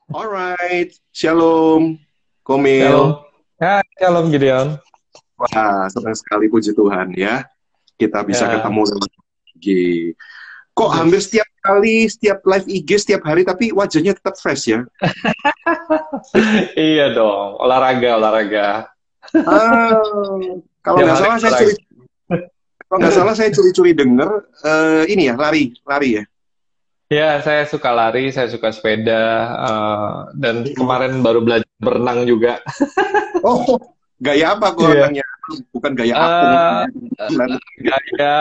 Alright, Shalom, Shalom. Komil. Shalom Gideon. Wah, senang sekali puji Tuhan ya. Kita bisa Ya, ketemu lewat IG. Kok hampir yes. setiap kali, setiap live IG, setiap hari, tapi wajahnya tetap fresh ya? Iya dong, olahraga, olahraga. Ah, kalau Tiap nggak hari salah saya curi, olahraga. kalau nggak salah saya curi-curi denger ini ya, lari, lari ya. Ya, saya suka lari, saya suka sepeda, dan kemarin baru belajar berenang juga. Oh, gaya apa kok Iya. renangnya? Bukan gaya apung. Eh, gaya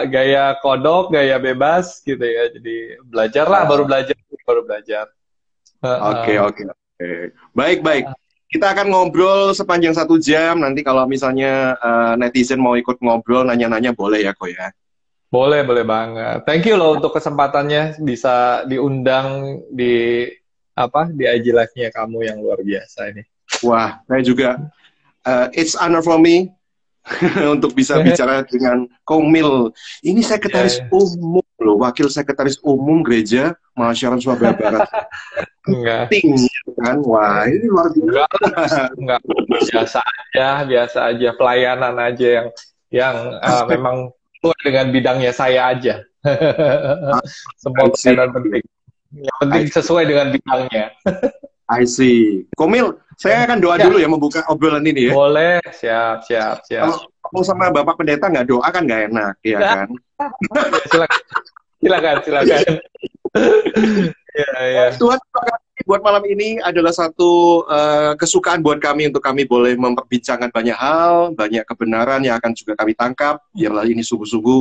gaya kodok, gaya bebas gitu ya. Jadi belajar lah, baru Oh, belajar, baru belajar. oke, Eh, oke, oke. Baik, baik. Kita akan ngobrol sepanjang 1 jam. Nanti kalau misalnya netizen mau ikut ngobrol, nanya-nanya boleh ya, kok ya. boleh banget. Thank you loh untuk kesempatannya bisa diundang di di IG Live-nya kamu yang luar biasa ini. Wah, saya juga, it's honor for me untuk bisa bicara dengan Komil. Ini sekretaris Ya, umum loh, wakil sekretaris umum Gereja Mahasiswa Surabaya Barat. enggak, Penting, kan? Wah, ini luar enggak, biasa. enggak, biasa aja, pelayanan aja yang memang sesuai dengan bidangnya saya aja. Semua I see, pelayanan penting. Yang penting I sesuai dengan bidangnya. I see. Komil, saya akan doa dulu Ya, ya membuka obrolan ini ya. boleh, siap, siap, Kalau siap. ngomong sama Bapak Pendeta nggak doa kan nggak enak, ya kan? Ya, silakan, silakan, silakan. Ya, ya. Tuhan, terima kasih buat malam ini adalah satu kesukaan buat kami untuk kami boleh memperbincangkan banyak hal, banyak kebenaran yang akan juga kami tangkap. Biarlah ini sungguh-sungguh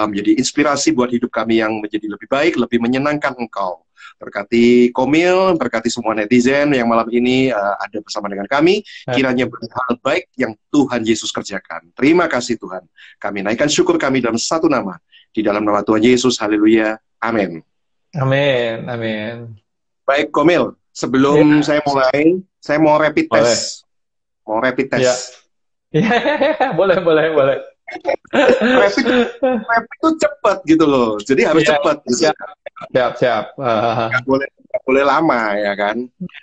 menjadi inspirasi buat hidup kami yang menjadi lebih baik, lebih menyenangkan Engkau. Berkati Komil, berkati semua netizen yang malam ini ada bersama dengan kami. Kiranya hal baik yang Tuhan Yesus kerjakan. Terima kasih Tuhan. Kami naikkan syukur kami dalam satu nama. Di dalam nama Tuhan Yesus, haleluya. Amin. Amin, amin. Baik, Komil. Ya, Sebelum saya mulai, saya mau rapid boleh. test. Mau rapid Ya, test. ya, boleh, boleh, boleh. Rapid, rapid itu cepat gitu loh. Jadi harus Iya, cepat gitu. siap, siap, siap. Nggak boleh lama ya kan.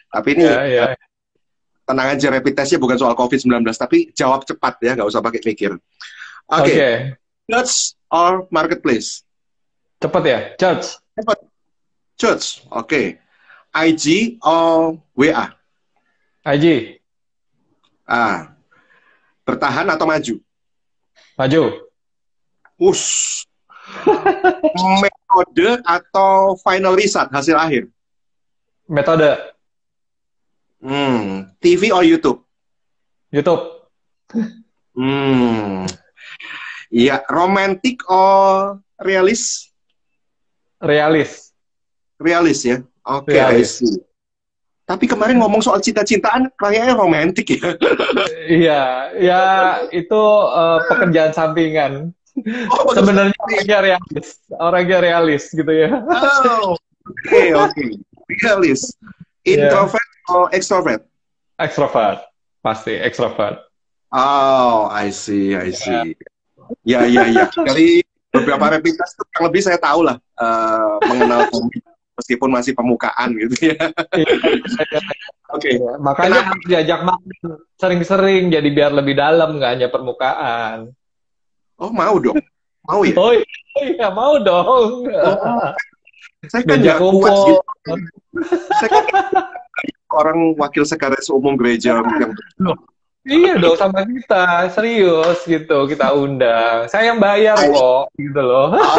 Tapi ini Ya, ya. tenang aja, rapid testnya bukan soal COVID-19, tapi jawab cepat ya, nggak usah pakai mikir. Oke, Oke, Church or marketplace? cepet ya. Church, Cepat. Church. Oke. IG or WA? IG, Ah, bertahan atau maju? maju. Us. Metode atau final result, hasil akhir? Metode, TV or YouTube? YouTube, Hmm, ya, romantic or realis? realis, Realis ya. Oke, I realis. see. Tapi kemarin ngomong soal cinta-cintaan, kayaknya romantis ya. Iya, ya itu pekerjaan sampingan. Oh, bagus Sebenarnya sekali. orangnya realis gitu ya. Oh, oke, oke. Realis. Iya, Introvert or extrovert? ekstrovert, pasti ekstrovert. Oh, I see, I Ya. see. Ya, ya, ya. Dari beberapa rapid test itu yang lebih saya tahu lah mengenal kamu meskipun masih permukaan gitu ya. Iya, Oke. iya. Makanya Kenapa? harus diajak makan sering-sering jadi biar lebih dalam nggak hanya permukaan. Oh, mau dong. Mau ya? Oh iya, mau dong. Oh, saya kan Diajak nggak kuat kumpul. gitu. Saya kan orang wakil sekretaris umum gereja yang Loh, iya dong sama kita, serius gitu kita undang. Saya yang bayar kok, gitu loh. ah,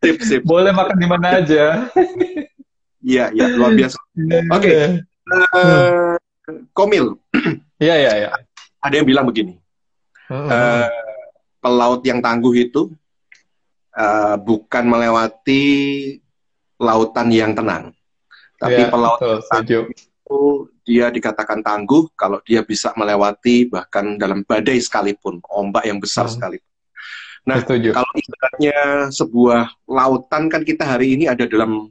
sip, sip. Boleh makan di mana aja. Iya, iya, luar biasa. Iya, Oke, iya. Hmm. eh, Komil, Iya, iya, iya. ada yang bilang begini, Hmm, hmm, eh, hmm. pelaut yang tangguh itu bukan melewati lautan yang tenang, Iya, tapi pelaut betul, yang setuju. tangguh itu dia dikatakan tangguh kalau dia bisa melewati bahkan dalam badai sekalipun, ombak yang besar Hmm, sekalipun. Nah, setuju. kalau ibaratnya sebuah lautan kan kita hari ini ada dalam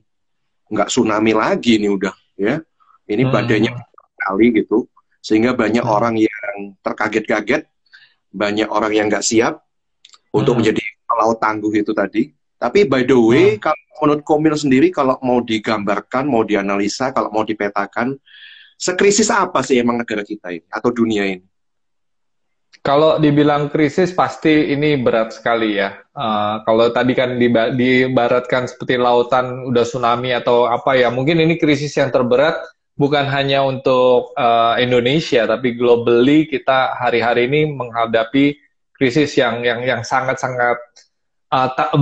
nggak tsunami lagi nih udah ya. Ini badainya Hmm, kali gitu, sehingga banyak hmm, orang yang terkaget-kaget, banyak orang yang nggak siap untuk hmm, menjadi pelaut tangguh itu tadi. Tapi by the way, Hmm. kalau menurut Komil sendiri, kalau mau digambarkan, mau dianalisa, kalau mau dipetakan, sekrisis apa sih emang negara kita ini atau dunia ini? Kalau dibilang krisis pasti ini berat sekali ya. Kalau tadi kan diibaratkan seperti lautan udah tsunami atau apa ya, mungkin ini krisis yang terberat bukan hanya untuk Indonesia, tapi globally kita hari-hari ini menghadapi krisis yang sangat-sangat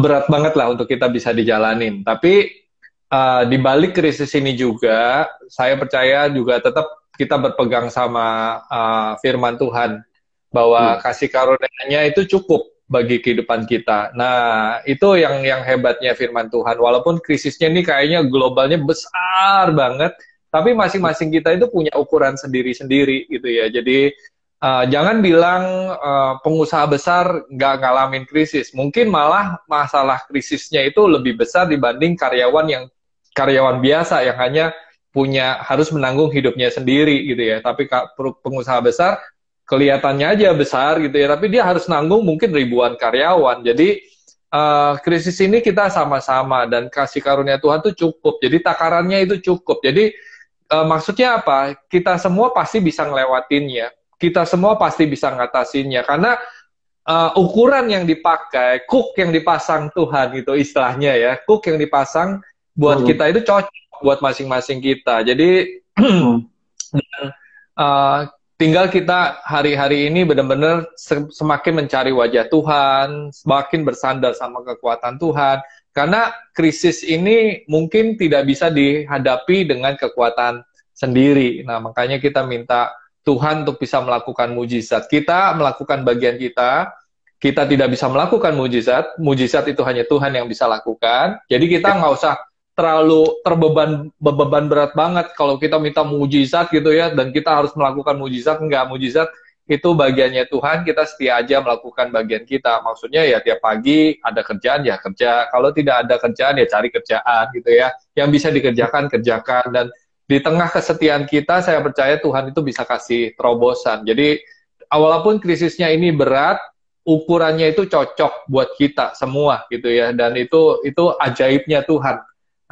berat banget lah untuk kita bisa dijalanin. Tapi di balik krisis ini juga, saya percaya juga tetap kita berpegang sama firman Tuhan bahwa Hmm. kasih karunia-Nya itu cukup bagi kehidupan kita. Nah, itu yang hebatnya firman Tuhan. Walaupun krisisnya ini kayaknya globalnya besar banget, tapi masing-masing kita itu punya ukuran sendiri-sendiri gitu ya. Jadi jangan bilang pengusaha besar nggak ngalamin krisis. Mungkin malah masalah krisisnya itu lebih besar dibanding karyawan biasa yang hanya harus menanggung hidupnya sendiri gitu ya. Tapi pengusaha besar kelihatannya aja besar gitu ya, tapi dia harus nanggung mungkin ribuan karyawan. Jadi krisis ini kita sama-sama dan kasih karunia Tuhan tuh cukup. Jadi takarannya itu cukup. Jadi maksudnya apa? Kita semua pasti bisa ngelewatinnya. Kita semua pasti bisa ngatasinnya karena ukuran yang dipakai, cook yang dipasang Tuhan itu istilahnya ya, cook yang dipasang buat Hmm. kita itu cocok buat masing-masing kita. Jadi uh, tinggal kita hari-hari ini benar-benar semakin mencari wajah Tuhan, semakin bersandar sama kekuatan Tuhan. Karena krisis ini mungkin tidak bisa dihadapi dengan kekuatan sendiri. Nah, makanya kita minta Tuhan untuk bisa melakukan mujizat. Kita melakukan bagian kita tidak bisa melakukan mujizat. Mujizat itu hanya Tuhan yang bisa lakukan. Jadi kita nggak usah terlalu beban berat banget kalau kita minta mujizat gitu ya, dan kita harus melakukan mujizat. Enggak, mujizat itu bagiannya Tuhan, kita setia aja melakukan bagian kita. Maksudnya ya tiap pagi ada kerjaan ya kerja, kalau tidak ada kerjaan ya cari kerjaan gitu ya, yang bisa dikerjakan kerjakan. Dan di tengah kesetiaan kita saya percaya Tuhan itu bisa kasih terobosan. Jadi walaupun krisisnya ini berat, ukurannya itu cocok buat kita semua gitu ya, dan itu ajaibnya Tuhan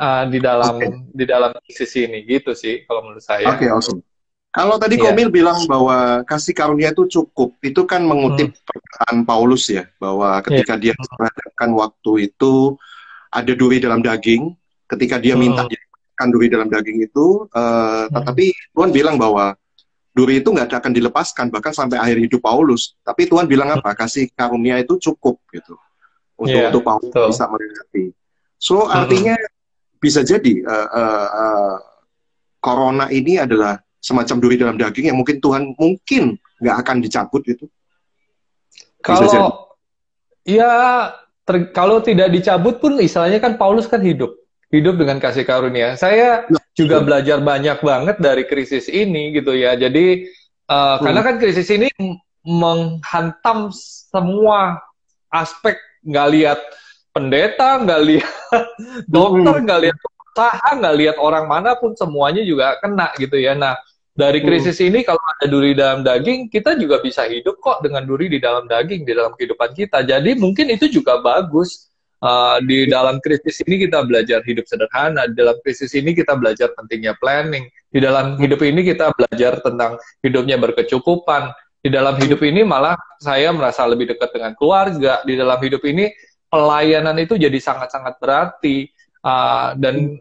Oke, di dalam krisis ini gitu sih kalau menurut saya. oke, awesome. Kalau tadi Iya. Komil bilang bahwa kasih karunia itu cukup, itu kan Hmm. mengutip perkataan Paulus ya, bahwa Iya. ketika dia menghadapkan waktu itu ada duri dalam daging, ketika dia minta Hmm. dilepaskan duri dalam daging itu, Hmm. tetapi Tuhan bilang bahwa duri itu nggak akan dilepaskan bahkan sampai akhir hidup Paulus. Tapi Tuhan bilang apa? Kasih karunia itu cukup gitu untuk Iya, Paulus betul. bisa melewati. So Hmm. artinya bisa jadi corona ini adalah semacam duri dalam daging yang mungkin Tuhan mungkin nggak akan dicabut gitu. Bisa jadi. Kalau ya kalau tidak dicabut pun istilahnya kan Paulus kan hidup dengan kasih karunia. Saya Nah, juga betul. belajar banyak banget dari krisis ini gitu ya. Jadi karena Hmm. kan krisis ini menghantam semua aspek, nggak lihat pendeta, nggak lihat dokter, Hmm. nggak lihat usaha, nggak lihat orang manapun, semuanya juga kena gitu ya. Nah, dari Hmm. krisis ini kalau ada duri dalam daging, kita juga bisa hidup kok dengan duri di dalam daging, di dalam kehidupan kita. Jadi mungkin itu juga bagus. Di dalam krisis ini kita belajar hidup sederhana, di dalam krisis ini kita belajar pentingnya planning, di dalam hidup ini kita belajar tentang hidupnya berkecukupan, di dalam hidup ini malah saya merasa lebih dekat dengan keluarga, di dalam hidup ini pelayanan itu jadi sangat-sangat berarti. Dan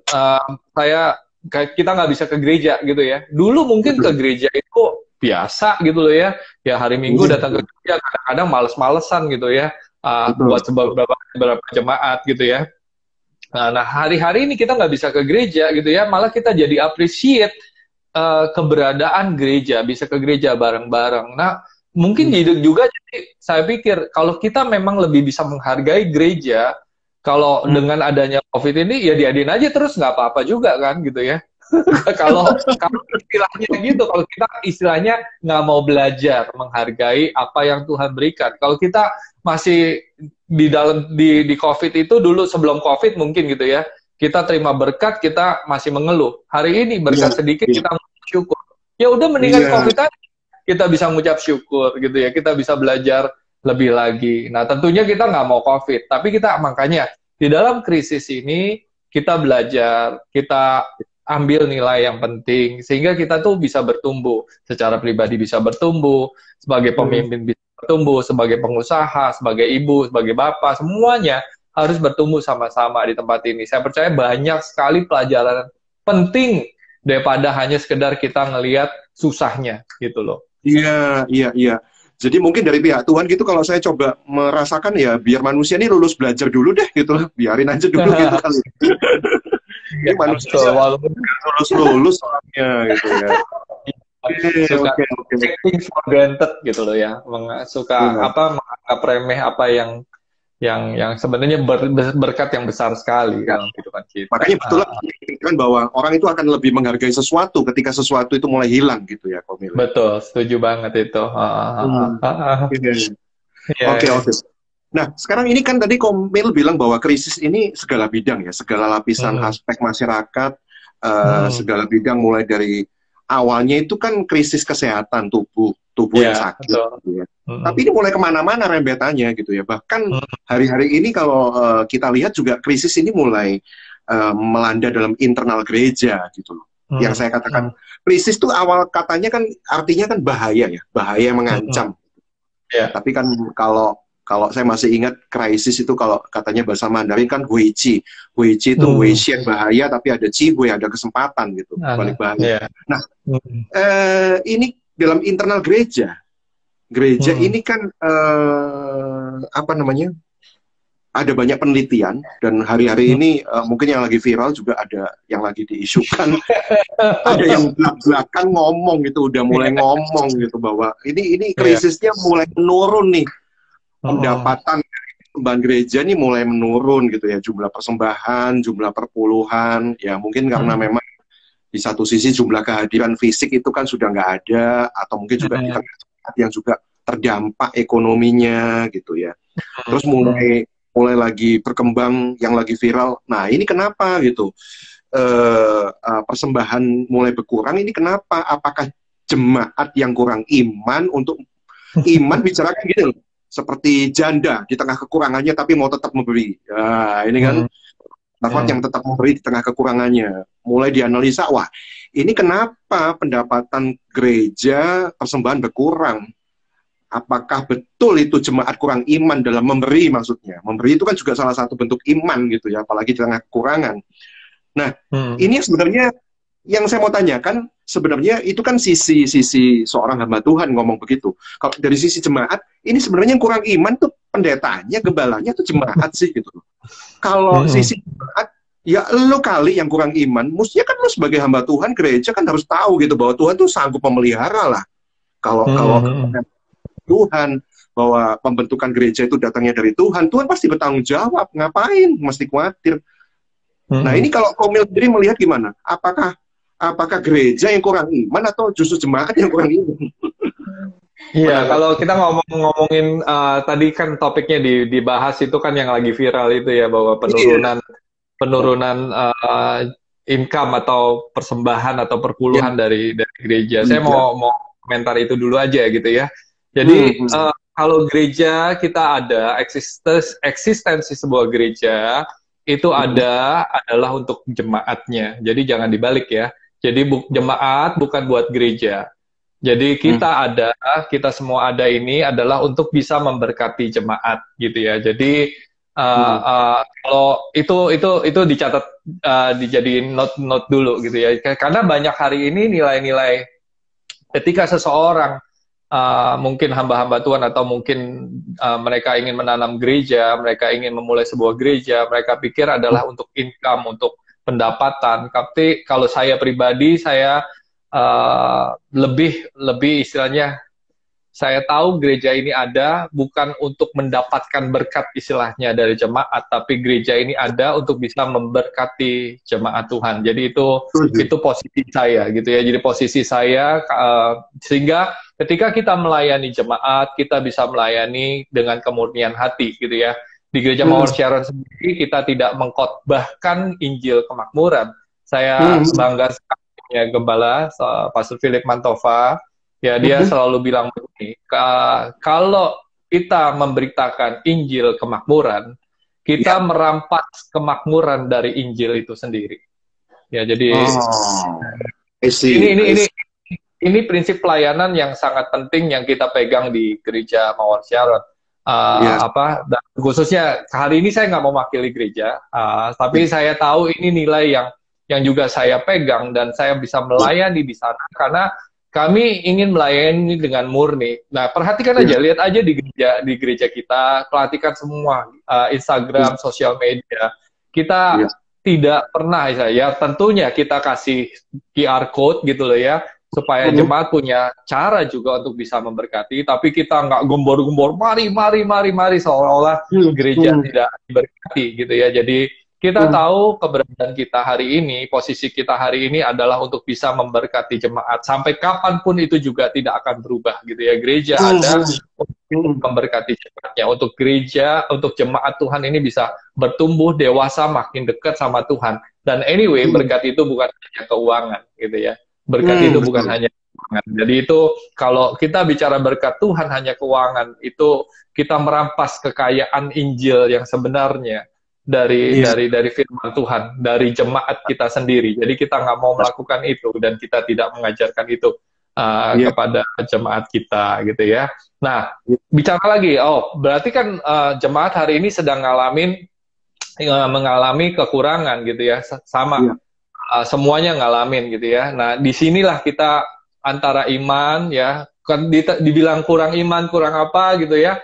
kita nggak bisa ke gereja gitu ya. Dulu mungkin ke Betul. gereja itu biasa gitu loh ya. Ya hari Minggu Iya, datang ke gereja, kadang-kadang males-malesan gitu ya. betul. Buat beberapa jemaat gitu ya. Nah, hari-hari ini kita nggak bisa ke gereja gitu ya, malah kita jadi appreciate keberadaan gereja, bisa ke gereja bareng-bareng. Nah, mungkin Hmm. juga jadi saya pikir kalau kita memang lebih bisa menghargai gereja, kalau Hmm. dengan adanya COVID ini ya diadain aja terus nggak apa-apa juga kan gitu ya. Kalau istilahnya gitu, kalau kita istilahnya nggak mau belajar menghargai apa yang Tuhan berikan. Kalau kita masih di COVID itu dulu sebelum COVID mungkin gitu ya, kita terima berkat kita masih mengeluh. Hari ini Iya, berkat sedikit iya. kita mengucap syukur. Ya udah mendingan Iya. COVID aja kita bisa mengucap syukur gitu ya. Kita bisa belajar lebih lagi. Nah tentunya kita nggak mau COVID, tapi kita makanya di dalam krisis ini kita belajar, kita ambil nilai yang penting, sehingga kita tuh bisa bertumbuh, secara pribadi bisa bertumbuh, sebagai pemimpin bisa bertumbuh, sebagai pengusaha, sebagai ibu, sebagai bapak, semuanya harus bertumbuh sama-sama di tempat ini. Saya percaya banyak sekali pelajaran penting daripada hanya sekedar kita ngelihat susahnya gitu loh. Iya, iya, iya. Jadi mungkin dari pihak Tuhan gitu kalau saya coba merasakan ya biar manusia ini lulus belajar dulu deh gitu loh. Biarin aja dulu gitu kali. Ini manusia walaupun lulus soalnya gitu ya. suka Oke. taking for granted gitu loh ya, suka menganggap remeh apa yang sebenarnya berkat yang besar sekali dalam kehidupan kita. Makanya betul kan bahwa orang itu akan lebih menghargai sesuatu ketika sesuatu itu mulai hilang gitu ya, Komil. Betul, setuju banget itu. Oke. Nah, sekarang ini kan tadi Komil bilang bahwa krisis ini segala bidang ya, segala lapisan aspek masyarakat, segala bidang mulai dari awalnya itu kan krisis kesehatan tubuh yang sakit. Gitu ya. Tapi ini mulai kemana-mana rembetannya gitu ya. Bahkan hari-hari ini kalau kita lihat juga krisis ini mulai melanda dalam internal gereja gitu loh. Yang saya katakan krisis itu awal katanya kan artinya kan bahaya ya, bahaya yang mengancam. Tapi kan kalau saya masih ingat krisis itu kalau katanya bahasa Mandarin kan huichi. Huichi itu huixian bahaya, tapi ada jiwe, ada kesempatan gitu, balik bahaya. Nah, ini dalam internal gereja ini kan apa namanya? Ada banyak penelitian dan hari-hari ini mungkin yang lagi viral juga ada yang lagi diisukan. Ada yang belak-belakan ngomong gitu, udah mulai ngomong gitu bahwa ini krisisnya mulai menurun nih. Pendapatan persembahan gereja ini mulai menurun gitu ya, jumlah persembahan, jumlah perpuluhan, ya mungkin karena memang di satu sisi jumlah kehadiran fisik itu kan sudah nggak ada, atau mungkin juga di tengah yang juga terdampak ekonominya gitu ya. Terus mulai lagi berkembang yang lagi viral. Nah ini kenapa gitu? Persembahan mulai berkurang. Ini kenapa? Apakah jemaat yang kurang iman untuk iman bicarakan gitu loh? Seperti janda di tengah kekurangannya tapi mau tetap memberi. Nah, ini kan yang tetap memberi di tengah kekurangannya. Mulai dianalisa, wah ini kenapa pendapatan gereja persembahan berkurang? Apakah betul itu jemaat kurang iman dalam memberi maksudnya? Memberi itu kan juga salah satu bentuk iman gitu ya, apalagi di tengah kekurangan. Nah, ini sebenarnya yang saya mau tanyakan, sebenarnya itu kan sisi seorang hamba Tuhan ngomong begitu. Kalau dari sisi jemaat, ini sebenarnya yang kurang iman tuh pendetanya, gembalanya tuh jemaat sih gitu. Kalau sisi jemaat, ya lo kali yang kurang iman, mestinya kan lo sebagai hamba Tuhan, gereja kan harus tahu gitu bahwa Tuhan tuh sanggup memelihara lah. Kalau Tuhan, bahwa pembentukan gereja itu datangnya dari Tuhan, Tuhan pasti bertanggung jawab, ngapain, mesti khawatir. Nah ini kalau Komil sendiri melihat gimana? Apakah gereja yang kurang iman atau justru jemaat yang kurang iman? Iya, kalau kita ngomongin tadi kan topiknya dibahas itu kan yang lagi viral itu ya, bahwa penurunan income atau persembahan atau perpuluhan dari gereja. Saya mau komentar itu dulu aja gitu ya. Jadi kalau gereja kita ada eksistensi sebuah gereja itu adalah untuk jemaatnya. Jadi jangan dibalik ya. Jadi jemaat bukan buat gereja. Jadi kita semua ada ini adalah untuk bisa memberkati jemaat gitu ya. Jadi kalau itu dicatat, dijadiin note dulu gitu ya. Karena banyak hari ini nilai-nilai ketika seseorang mungkin hamba-hamba Tuhan atau mungkin mereka ingin menanam gereja, mereka ingin memulai sebuah gereja, mereka pikir adalah untuk income, untuk pendapatan. Tapi kalau saya pribadi, saya lebih istilahnya, saya tahu gereja ini ada bukan untuk mendapatkan berkat istilahnya dari jemaat, tapi gereja ini ada untuk bisa memberkati jemaat Tuhan. Jadi itu posisi saya gitu ya. Jadi posisi saya sehingga ketika kita melayani jemaat, kita bisa melayani dengan kemurnian hati gitu ya. Di Gereja Mawar Sharon sendiri kita tidak mengkhotbahkan Injil kemakmuran. Saya bangga sekali ya Gembala Pastor Philip Mantova. Ya, dia selalu bilang begini, kalau kita memberitakan Injil kemakmuran, kita Ya. merampas kemakmuran dari Injil itu sendiri. Ya, jadi Oh, I see, ini ini I ini see. ini prinsip pelayanan yang sangat penting yang kita pegang di gereja Mawar Sharon. Yes, Dan khususnya hari ini saya nggak mau mewakili gereja, tapi yes, saya tahu ini nilai yang juga saya pegang dan saya bisa yes, melayani di sana karena kami ingin melayani dengan murni. Nah, perhatikan yes, aja, lihat aja di gereja kita, perhatikan semua yes, Instagram, sosial media. Kita yes. tidak pernah ya, tentunya kita kasih QR code gitu loh ya supaya Mhm, jemaat punya cara juga untuk bisa memberkati, tapi kita nggak gembor-gembor, mari, mari, mari, mari, seolah-olah mhm, gereja mhm, tidak diberkati gitu ya. Jadi kita mhm, tahu keberadaan kita hari ini, posisi kita hari ini adalah untuk bisa memberkati jemaat. Sampai kapanpun itu juga tidak akan berubah gitu ya. Gereja ada mhm, untuk mhm. memberkati jemaatnya, untuk gereja, untuk jemaat Tuhan ini bisa bertumbuh dewasa makin dekat sama Tuhan. Dan anyway, Mhm, berkat itu bukan hanya keuangan gitu ya. Berkat itu bukan betul. hanya keuangan. Jadi itu kalau kita bicara berkat Tuhan hanya keuangan, itu kita merampas kekayaan Injil yang sebenarnya Iya, dari firman Tuhan, dari jemaat kita sendiri. Jadi kita nggak mau melakukan itu dan kita tidak mengajarkan itu iya, kepada jemaat kita gitu ya. Nah, iya, bicara lagi, berarti kan jemaat hari ini sedang mengalami kekurangan gitu ya, sama iya. semuanya ngalamin gitu ya. Nah, disinilah kita antara iman ya, kan dibilang kurang iman, kurang apa gitu ya.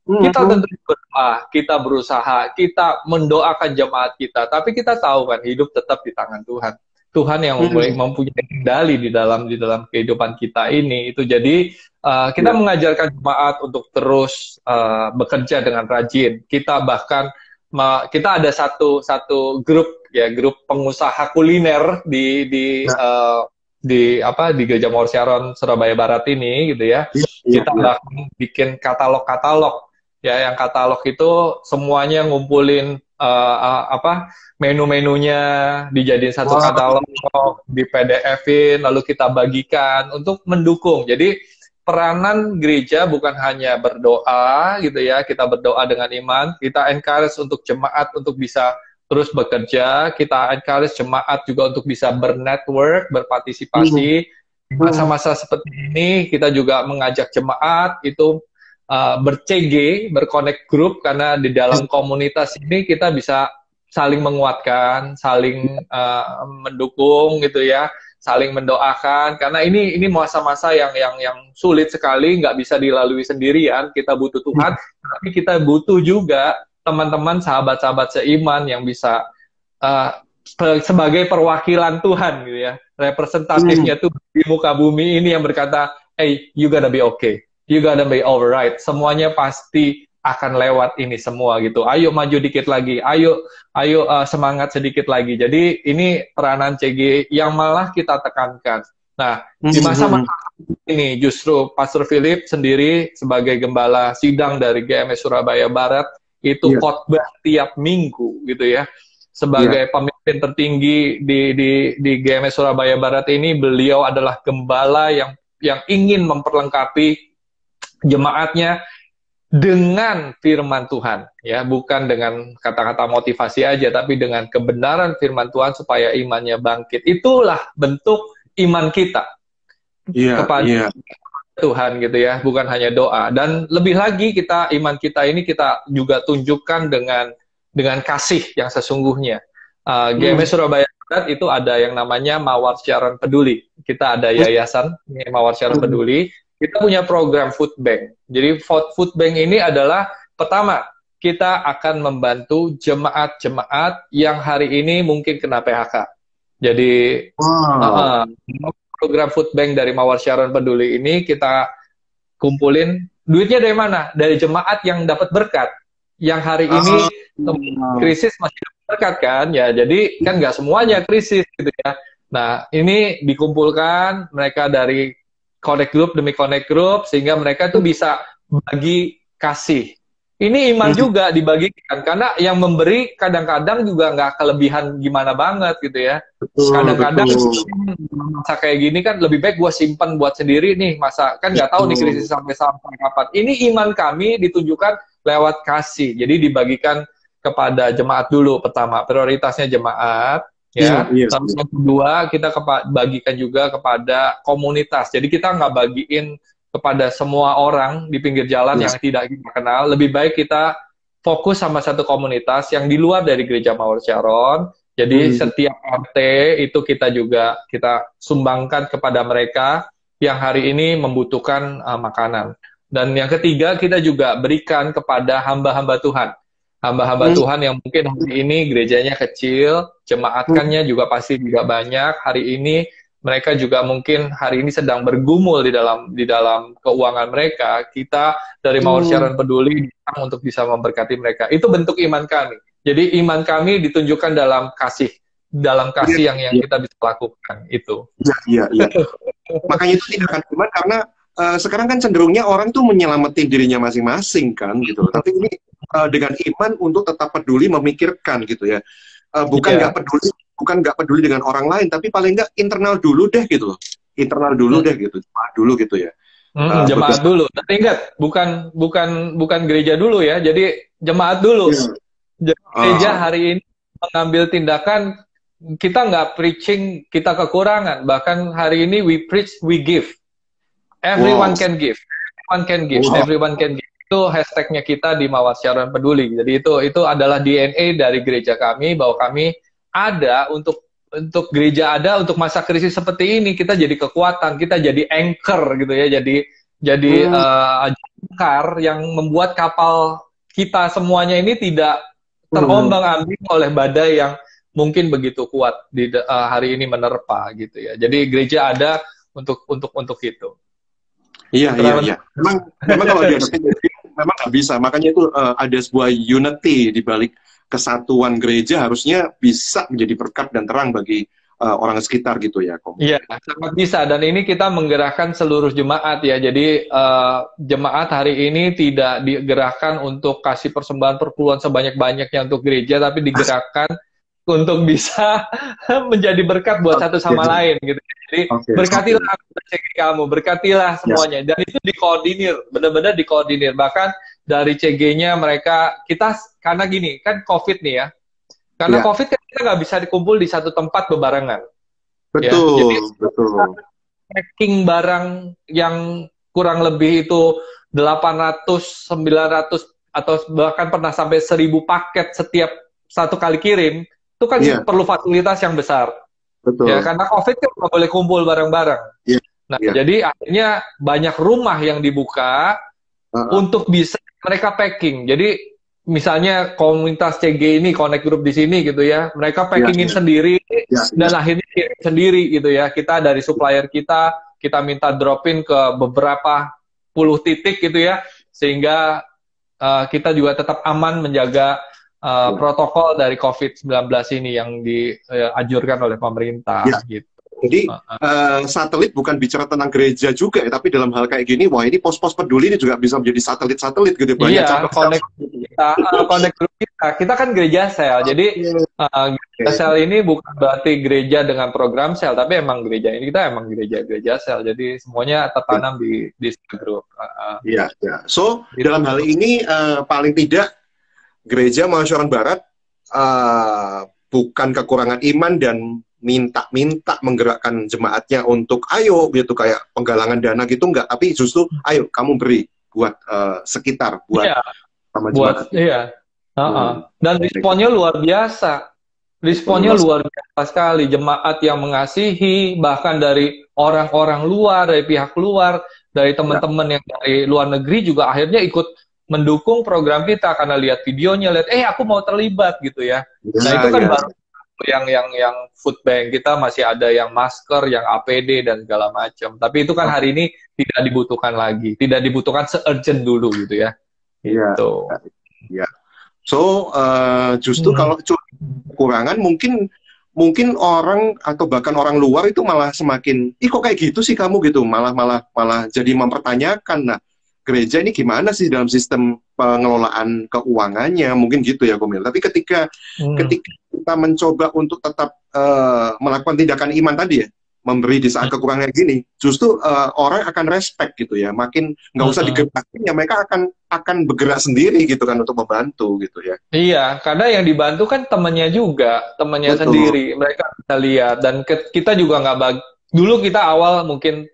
Kita Mhm, tentu berdoa, kita berusaha, kita mendoakan jemaat kita, tapi kita tahu kan hidup tetap di tangan Tuhan. Tuhan yang mhm, mempunyai kendali di dalam kehidupan kita ini. Itu jadi kita iya. mengajarkan jemaat untuk terus bekerja dengan rajin. Kita bahkan kita ada satu grup ya, grup pengusaha kuliner Ya, di Gereja Mawar Sharon Surabaya Barat ini gitu ya. iya, iya, Kita iya. bahkan bikin katalog-katalog ya, yang katalog itu semuanya ngumpulin menu-menunya dijadiin satu Wah, katalog, di PDF-in, lalu kita bagikan untuk mendukung. Jadi peranan gereja bukan hanya berdoa gitu ya, kita berdoa dengan iman, kita encourage untuk jemaat untuk bisa terus bekerja, kita encourage jemaat juga untuk bisa bernetwork, mhm, berpartisipasi. Di mhm, masa-masa seperti ini kita juga mengajak jemaat itu ber-CG, berconnect group, karena di dalam komunitas ini kita bisa saling menguatkan, saling mendukung gitu ya, saling mendoakan, karena ini masa-masa yang sulit sekali, nggak bisa dilalui sendirian. Kita butuh Tuhan, tapi kita butuh juga teman-teman, sahabat-sahabat seiman yang bisa uh, sebagai perwakilan Tuhan gitu ya, mhm. representatifnya tuh di muka bumi ini yang berkata, hey, you gotta be okay, you gotta be alright, semuanya pasti akan lewat ini semua gitu. Ayo maju dikit lagi, ayo semangat sedikit lagi. Jadi ini peranan CG yang malah kita tekankan. Nah, di Mhm, masa-masa mhm. ini justru Pastor Philip sendiri sebagai gembala sidang dari GMS Surabaya Barat itu Iya, khotbah tiap minggu gitu ya. iya. Sebagai pemimpin tertinggi di GMS Surabaya Barat ini, beliau adalah gembala yang ingin memperlengkapi jemaatnya dengan firman Tuhan ya, bukan dengan kata-kata motivasi aja, tapi dengan kebenaran firman Tuhan supaya imannya bangkit. Itulah bentuk iman kita Iya, kepada iya. Tuhan gitu ya, bukan hanya doa. Dan lebih lagi iman kita ini kita juga tunjukkan dengan kasih yang sesungguhnya. Mhm, GMS Surabaya Barat itu ada yang namanya Mawar Siaran Peduli. Kita ada yayasan Mawar Siaran mhm, Peduli. Kita punya program food bank. Jadi food bank ini adalah pertama, kita akan membantu jemaat-jemaat yang hari ini mungkin kena PHK. Jadi wow. uh, program food bank dari Mawar Sharon Peduli ini kita kumpulin duitnya dari mana? Dari jemaat yang dapat berkat. Yang hari ini Ah, krisis masih dapat berkat kan? Ya, jadi kan nggak semuanya krisis gitu ya. Nah, ini dikumpulkan mereka dari connect group demi connect group sehingga mereka tuh bisa bagi kasih. Ini iman mhm. juga dibagikan karena yang memberi kadang-kadang juga nggak kelebihan gimana banget gitu ya. Betul, Kadang-kadang betul. masa kayak gini kan lebih baik gue simpan buat sendiri nih, masa kan nggak tahu nih krisis Betul. sampai kapan. Ini iman kami ditunjukkan lewat kasih, jadi dibagikan kepada jemaat dulu pertama, prioritasnya jemaat ya. Lalu yang kedua kita bagikan juga kepada komunitas. Jadi kita nggak bagiin kepada semua orang di pinggir jalan yang tidak kita kenal. Lebih baik kita fokus sama satu komunitas yang di luar dari Gereja Mawar Sharon. Jadi setiap RT itu kita sumbangkan kepada mereka yang hari ini membutuhkan makanan. Dan yang ketiga, kita juga berikan kepada hamba-hamba Tuhan. Hamba-hamba Tuhan yang mungkin hari ini gerejanya kecil, jemaatkannya juga pasti tidak banyak. Hari ini mereka juga mungkin hari ini sedang bergumul di dalam keuangan mereka. Kita dari Mawar Sharon Peduli untuk bisa memberkati mereka. Itu bentuk iman kami. Jadi iman kami ditunjukkan dalam kasih yang kita bisa lakukan itu. Iya. Makanya itu tidak akan iman karena sekarang kan cenderungnya orang tuh menyelamatin dirinya masing-masing kan gitu. Tapi ini dengan iman untuk tetap peduli memikirkan gitu ya. Bukan nggak peduli dengan orang lain, tapi paling nggak internal dulu deh gitu. Internal dulu deh gitu. Jemaat dulu gitu ya. Jemaat dulu. Tapi ingat bukan gereja dulu ya. Jadi jemaat dulu. Gereja hari ini mengambil tindakan. Kita nggak preaching kita kekurangan, bahkan hari ini we preach, we give. Everyone can give. Everyone can give. Everyone can give. Itu hashtagnya kita di Mawar Sharon Peduli. Jadi itu adalah DNA dari gereja kami, bahwa kami ada untuk gereja ada untuk masa krisis seperti ini. Kita jadi kekuatan, kita jadi anchor gitu ya. Jadi jangkar yang membuat kapal kita semuanya ini tidak terombang-ambing oleh badai yang mungkin begitu kuat di hari ini menerpa gitu ya. Jadi gereja ada untuk itu. Iya. Memang kalau dihadapi memang nggak bisa. Makanya itu ada sebuah unity di balik kesatuan gereja, harusnya bisa menjadi berkat dan terang bagi orang sekitar gitu ya. Iya, sangat bisa. Dan ini kita menggerakkan seluruh jemaat ya. Jadi jemaat hari ini tidak digerakkan untuk kasih persembahan perpuluhan sebanyak-banyaknya untuk gereja, tapi digerakkan untuk bisa menjadi berkat buat satu sama lain gitu. Jadi berkatilah CG kamu, berkatilah semuanya. Dan itu dikoordinir, benar-benar dikoordinir. Bahkan dari CG-nya kita karena gini, kan COVID nih ya. Karena COVID kan kita nggak bisa dikumpul di satu tempat bebarengan. Betul, Jadi, betul. Packing barang yang kurang lebih itu 800, 900 atau bahkan pernah sampai 1000 paket setiap satu kali kirim. Itu kan perlu fasilitas yang besar. Betul. Ya, karena COVID kan nggak boleh kumpul bareng-bareng. Jadi akhirnya banyak rumah yang dibuka untuk bisa mereka packing. Jadi misalnya komunitas CG ini, Connect Group di sini gitu ya, mereka packingin sendiri dan akhirnya kirim sendiri gitu ya. Kita dari supplier kita minta drop-in ke beberapa puluh titik gitu ya, sehingga kita juga tetap aman menjaga protokol dari COVID-19 ini yang dianjurkan oleh pemerintah gitu. Jadi satelit bukan bicara tentang gereja juga ya, tapi dalam hal kayak gini, wah ini pos-pos peduli ini juga bisa menjadi satelit-satelit gitu. Banyak connect group kita kan gereja sel. Jadi gereja sel ini bukan berarti gereja dengan program sel, tapi emang gereja ini kita emang gereja sel. Jadi semuanya tertanam di grup. Iya. So dalam hal ini paling tidak Gereja Mawar Sharon Barat bukan kekurangan iman dan minta menggerakkan jemaatnya untuk ayo gitu kayak penggalangan dana gitu enggak, tapi justru ayo kamu beri buat sekitar buat sama jemaat. Dan responnya luar biasa. Responnya luar biasa sekali, jemaat yang mengasihi, bahkan dari orang-orang luar, dari pihak luar, dari teman-teman yang dari luar negeri juga akhirnya ikut mendukung program kita karena lihat videonya, lihat aku mau terlibat gitu ya. Nah itu kan baru yang food bank, kita masih ada yang masker, yang APD dan segala macam. Tapi itu kan hari ini tidak dibutuhkan lagi, tidak dibutuhkan se-urgent dulu gitu ya. Gitu. Iya. So justru kalau kekurangan mungkin orang atau bahkan orang luar itu malah semakin, kok kayak gitu sih kamu gitu, malah jadi mempertanyakan. Nah, gereja ini gimana sih dalam sistem pengelolaan keuangannya, mungkin gitu ya Komil. Tapi ketika kita mencoba untuk tetap melakukan tindakan iman tadi ya, memberi di saat kekurangan gini, justru orang akan respect gitu ya, makin nggak usah digebrakin ya, mereka akan bergerak sendiri gitu kan untuk membantu gitu ya. Iya, karena yang dibantu kan temannya juga, temannya Betul. sendiri. Mereka bisa lihat dan kita juga nggak dulu kita awal mungkin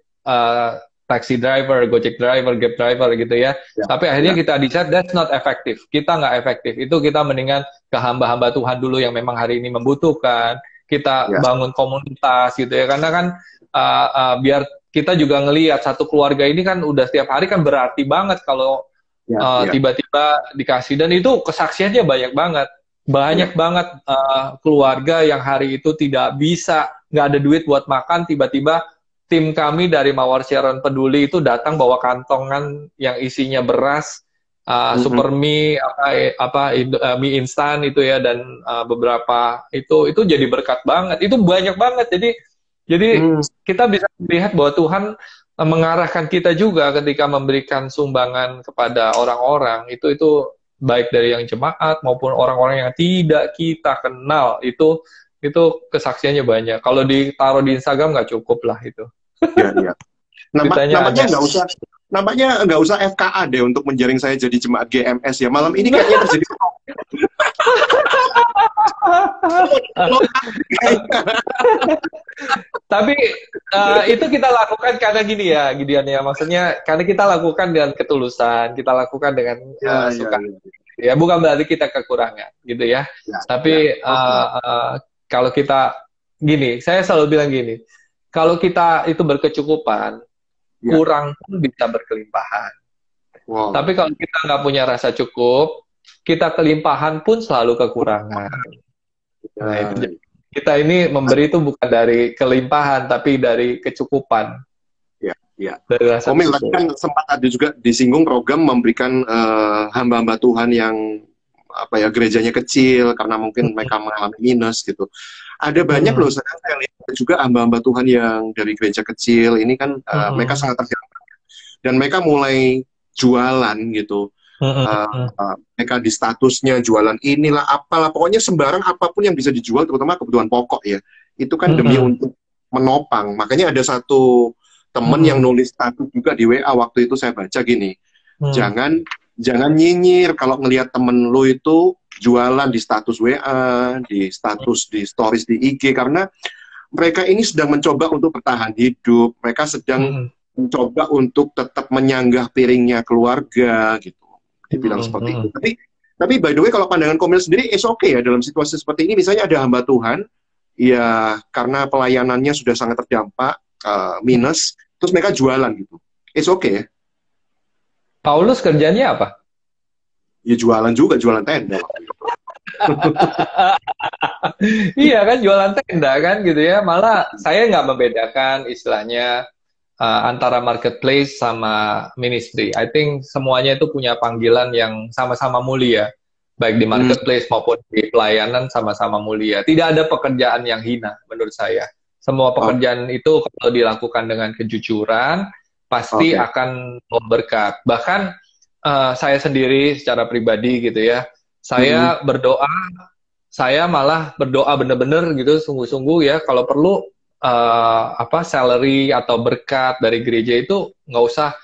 taxi driver, Gojek driver, Grab driver gitu ya. Ya, Tapi akhirnya ya. kita decide that's not effective. Kita nggak efektif. Itu kita mendingan ke hamba-hamba Tuhan dulu yang memang hari ini membutuhkan. Kita Ya. bangun komunitas gitu ya. Karena kan biar kita juga ngelihat satu keluarga ini kan udah setiap hari kan berarti banget kalau Ya, ya. tiba-tiba dikasih, dan itu kesaksiannya banyak banget keluarga yang hari itu tidak bisa, nggak ada duit buat makan, tiba-tiba tim kami dari Mawar Sharon Peduli itu datang bawa kantongan yang isinya beras, super mie, mie instan itu ya, dan beberapa itu jadi berkat banget, itu banyak banget, jadi kita bisa melihat bahwa Tuhan mengarahkan kita juga ketika memberikan sumbangan kepada orang-orang itu baik dari yang jemaat maupun orang-orang yang tidak kita kenal, itu kesaksiannya banyak. Kalau ditaruh di Instagram nggak cukup lah itu. Ya, ya. Nampaknya nggak usah FKA deh untuk menjaring saya jadi jemaat GMS ya. Malam ini kayaknya terjadi. Tapi itu kita lakukan karena gini ya, Gideon ya, maksudnya karena kita lakukan dengan ketulusan, kita lakukan dengan suka. Ya, bukan berarti kita kekurangan gitu ya. Tapi kalau kita gini, saya selalu bilang gini, kalau kita itu berkecukupan, kurang pun bisa berkelimpahan. Wow. Tapi kalau kita nggak punya rasa cukup, kita kelimpahan pun selalu kekurangan. Nah, itu kita ini memberi itu bukan dari kelimpahan, tapi dari kecukupan. Ya. Komil tadi kan sempat ada juga disinggung program memberikan hamba-hamba Tuhan yang gerejanya kecil karena mungkin mereka mengalami minus gitu. Ada banyak loh, saya lihat juga hamba-hamba Tuhan yang dari gereja kecil ini kan mereka sangat terdampak dan mereka mulai jualan gitu. Mereka di statusnya jualan inilah apalah, pokoknya sembarang apapun yang bisa dijual, terutama kebutuhan pokok ya, itu kan demi untuk menopang. Makanya ada satu temen yang nulis status juga di WA waktu itu, saya baca gini, jangan nyinyir kalau ngelihat temen lu itu jualan di status WA, di status di stories di IG, karena mereka ini sedang mencoba untuk bertahan hidup, mereka sedang mencoba untuk tetap menyanggah piringnya keluarga gitu. Dibilang seperti itu. Tapi by the way, kalau pandangan Komil sendiri, it's okay ya dalam situasi seperti ini. Misalnya ada hamba Tuhan, ya karena pelayanannya sudah sangat terdampak, minus, terus mereka jualan gitu. It's okay ya. Paulus kerjanya apa? Ya jualan juga, jualan tenda. Iya kan, jualan tenda kan gitu ya. Malah saya nggak membedakan istilahnya antara marketplace sama ministry. I think semuanya itu punya panggilan yang sama-sama mulia. Baik di marketplace maupun di pelayanan sama-sama mulia. Tidak ada pekerjaan yang hina menurut saya. Semua pekerjaan itu kalau dilakukan dengan kejujuran, pasti akan berkat. Bahkan saya sendiri secara pribadi gitu ya, saya berdoa, saya malah berdoa bener-bener gitu, sungguh-sungguh ya, kalau perlu salary atau berkat dari gereja itu nggak usah,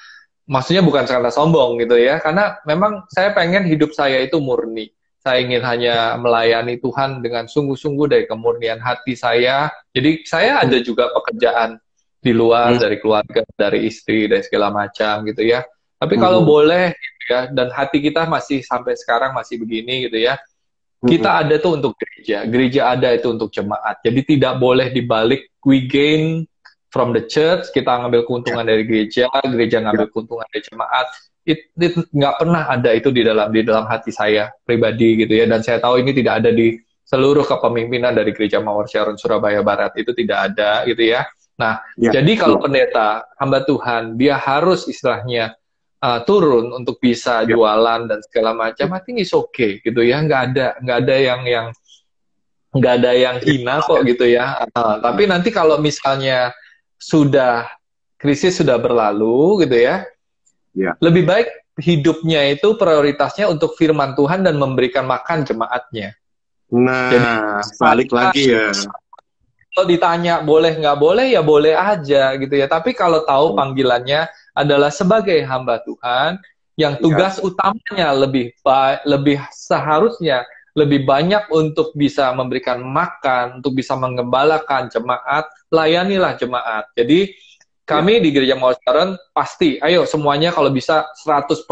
maksudnya bukan karena sombong gitu ya, karena memang saya pengen hidup saya itu murni, saya ingin hanya melayani Tuhan dengan sungguh-sungguh dari kemurnian hati saya. Jadi saya ada juga pekerjaan di luar dari keluarga, dari istri, dari segala macam gitu ya. Tapi kalau boleh gitu ya, dan hati kita masih sampai sekarang masih begini gitu ya, kita ada tuh untuk gereja, gereja ada itu untuk jemaat. Jadi tidak boleh dibalik, we gain from the church, kita ngambil keuntungan dari gereja, gereja ngambil keuntungan dari jemaat. Itu nggak pernah ada itu di dalam hati saya pribadi gitu ya. Dan saya tahu ini tidak ada di seluruh kepemimpinan dari Gereja Mawar Sharon Surabaya Barat, itu tidak ada gitu ya. Nah, jadi kalau pendeta, hamba Tuhan, dia harus istilahnya turun untuk bisa jualan dan segala macam, I think it's okay gitu ya, nggak ada yang hina kok gitu ya. Tapi nanti kalau misalnya krisis sudah berlalu gitu ya, lebih baik hidupnya itu prioritasnya untuk firman Tuhan dan memberikan makan jemaatnya. Nah, jadi balik lagi ya. Kalau ditanya boleh nggak boleh, ya boleh aja gitu ya. Tapi kalau tahu panggilannya adalah sebagai hamba Tuhan, yang tugas utamanya lebih seharusnya lebih banyak untuk bisa memberikan makan, untuk bisa mengembalakan jemaat, layanilah jemaat. Jadi kami di Gereja Mawar Saron pasti, ayo semuanya kalau bisa 100%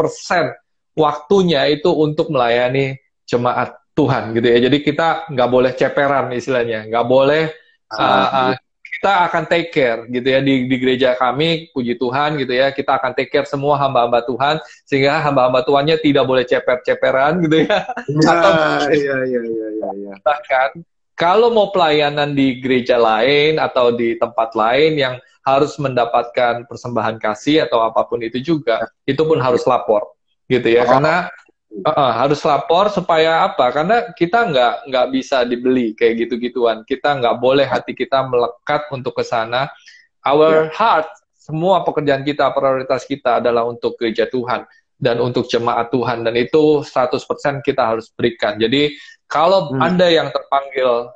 waktunya itu untuk melayani jemaat Tuhan gitu ya. Jadi kita nggak boleh ceperan istilahnya, nggak boleh kita akan take care gitu ya di gereja kami, puji Tuhan gitu ya, kita akan take care semua hamba-hamba Tuhan sehingga hamba-hamba Tuhannya tidak boleh ceper-ceperan gitu ya. Atau bahkan kalau mau pelayanan di gereja lain atau di tempat lain yang harus mendapatkan persembahan kasih atau apapun itu juga, itu pun harus lapor gitu ya, karena harus lapor supaya apa? Karena kita nggak bisa dibeli kayak gitu-gituan. Kita nggak boleh hati kita melekat untuk ke sana. Our heart, semua pekerjaan kita, prioritas kita adalah untuk gereja Tuhan dan untuk jemaat Tuhan. Dan itu 100% kita harus berikan. Jadi kalau Anda yang terpanggil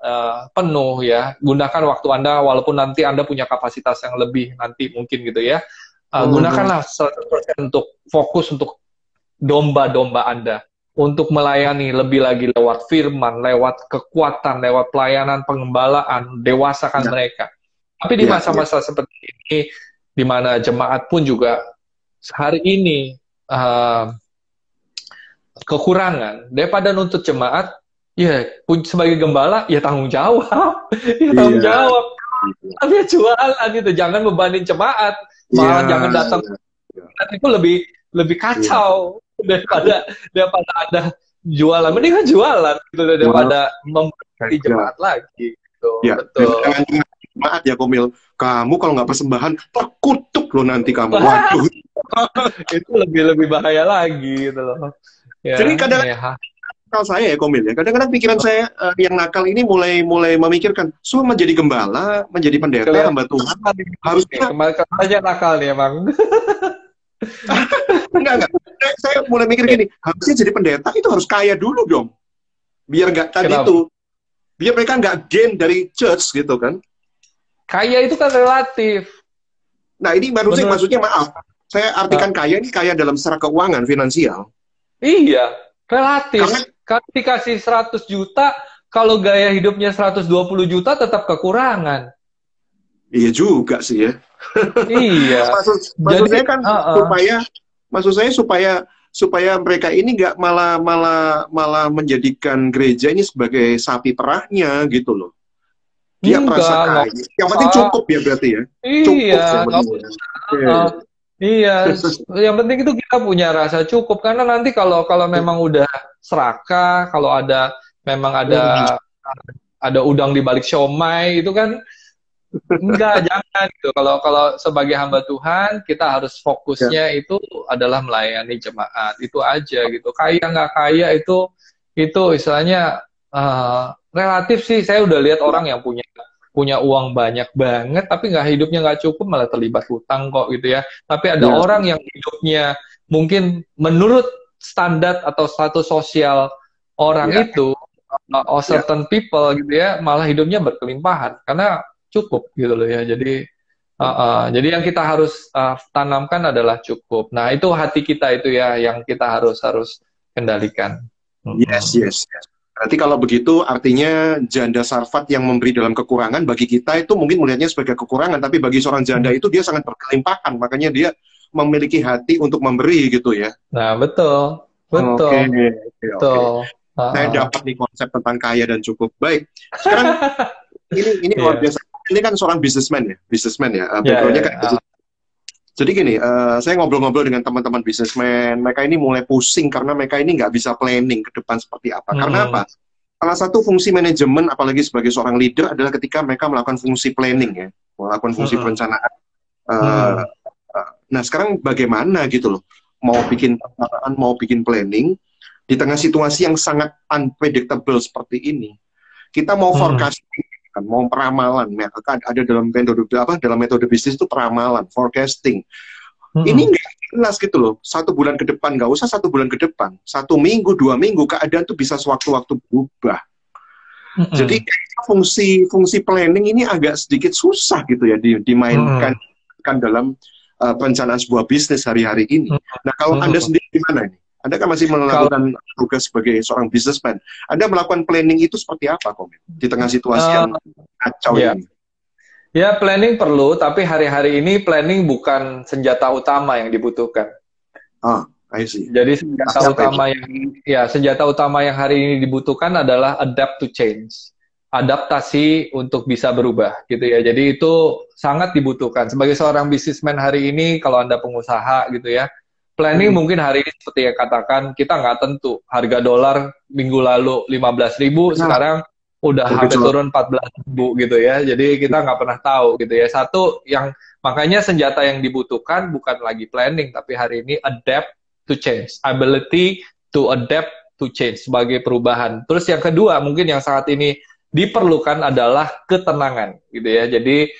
penuh ya, gunakan waktu Anda walaupun nanti Anda punya kapasitas yang lebih nanti mungkin gitu ya. Gunakanlah 100% untuk fokus untuk domba-domba Anda, untuk melayani lebih lagi lewat firman, lewat kekuatan, lewat pelayanan pengembalaan, dewasakan mereka. Tapi di masa-masa seperti ini, di mana jemaat pun juga hari ini kekurangan, daripada nuntut jemaat, ya sebagai gembala, ya tanggung jawab, tanggung jawab. Tapi jualan gitu, jangan bebanin jemaat, malah jangan datang. Itu lebih kacau daripada ada jualan, mendingan jualan gitu daripada memberkati jemaat lagi gitu. Betul. Jangan jemaat ya Komil, kamu kalau nggak persembahan terkutuk loh nanti kamu. Waduh. Itu lebih bahaya lagi gitu loh. Ya, jadi kadang-kadang kalau saya ya Komil ya, kadang-kadang pikiran saya yang nakal ini mulai memikirkan, menjadi gembala, menjadi pendeta, hamba Tuhan harusnya aja nakal nih emang. Enggak. Saya mulai mikir gini, harusnya jadi pendeta itu harus kaya dulu dong. Biar nggak tadi itu, biar mereka nggak gain dari church gitu kan. Kaya itu kan relatif. Nah ini maksudnya maaf, saya artikan kaya ini kaya dalam secara keuangan, finansial. Iya, relatif. Kalau dikasih 100 juta, kalau gaya hidupnya 120 juta tetap kekurangan. Iya juga sih ya. Iya. Maksud saya kan supaya mereka ini nggak malah menjadikan gereja ini sebagai sapi perahnya gitu loh. Dia merasa kaya. Yang penting cukup ya berarti ya. Iya. Iya. Yang penting itu kita punya rasa cukup, karena nanti kalau memang udah serakah, kalau memang ada udang di balik siomay itu kan. Enggak, jangan gitu. Kalau sebagai hamba Tuhan, kita harus fokusnya itu adalah melayani jemaat. Itu aja gitu. Kaya nggak kaya itu istilahnya relatif sih. Saya udah lihat orang yang punya uang banyak banget, tapi hidupnya nggak cukup, malah terlibat hutang kok gitu ya. Tapi ada orang yang hidupnya mungkin menurut standar atau status sosial orang itu, certain people gitu ya, malah hidupnya berkelimpahan karena cukup gitu loh ya. Jadi yang kita harus tanamkan adalah cukup. Nah itu hati kita itu ya yang kita harus kendalikan. Yes. Berarti kalau begitu artinya janda Sarfat yang memberi dalam kekurangan, bagi kita itu mungkin melihatnya sebagai kekurangan, tapi bagi seorang janda itu dia sangat berkelimpahan, makanya dia memiliki hati untuk memberi gitu ya. Nah betul. Okay. Saya dapat nih konsep tentang kaya dan cukup. Baik. Sekarang ini luar biasa. Ini kan seorang businessman ya. Backgroundnya kan. Jadi gini, saya ngobrol-ngobrol dengan teman-teman businessman. Mereka ini mulai pusing karena mereka ini nggak bisa planning ke depan seperti apa. Karena apa? Salah satu fungsi manajemen, apalagi sebagai seorang leader, adalah ketika mereka melakukan fungsi planning ya, melakukan fungsi perencanaan. Nah sekarang bagaimana gitu loh? Mau bikin perencanaan, mau bikin planning di tengah situasi yang sangat unpredictable seperti ini. Kita mau forecasting, mau peramalan, ada dalam metode bisnis itu peramalan, forecasting. Ini nggak jelas gitu loh. 1 bulan ke depan, nggak usah 1 bulan ke depan, 1 minggu, 2 minggu, keadaan tuh bisa sewaktu-waktu berubah. Jadi fungsi planning ini agak sedikit susah gitu ya dimainkan dalam perencanaan sebuah bisnis hari-hari ini. Nah, kalau Anda sendiri gimana ini? Anda kan masih melakukan tugas sebagai seorang businessman. Anda melakukan planning itu seperti apa, Komil? Di tengah situasi yang kacau ini. Ya, planning perlu, tapi hari-hari ini planning bukan senjata utama yang dibutuhkan. I see. Jadi senjata utama yang hari ini dibutuhkan adalah adapt to change. Adaptasi untuk bisa berubah gitu ya. Jadi itu sangat dibutuhkan. Sebagai seorang businessman hari ini, kalau Anda pengusaha gitu ya, planning mungkin hari ini seperti yang katakan, kita nggak tentu. Harga dolar minggu lalu 15.000, sekarang udah hampir turun 14.000 gitu ya. Jadi kita nggak pernah tahu gitu ya. Satu, makanya senjata yang dibutuhkan bukan lagi planning, tapi hari ini adapt to change. Ability to adapt to change sebagai perubahan. Terus yang kedua, mungkin yang saat ini diperlukan adalah ketenangan gitu ya. Jadi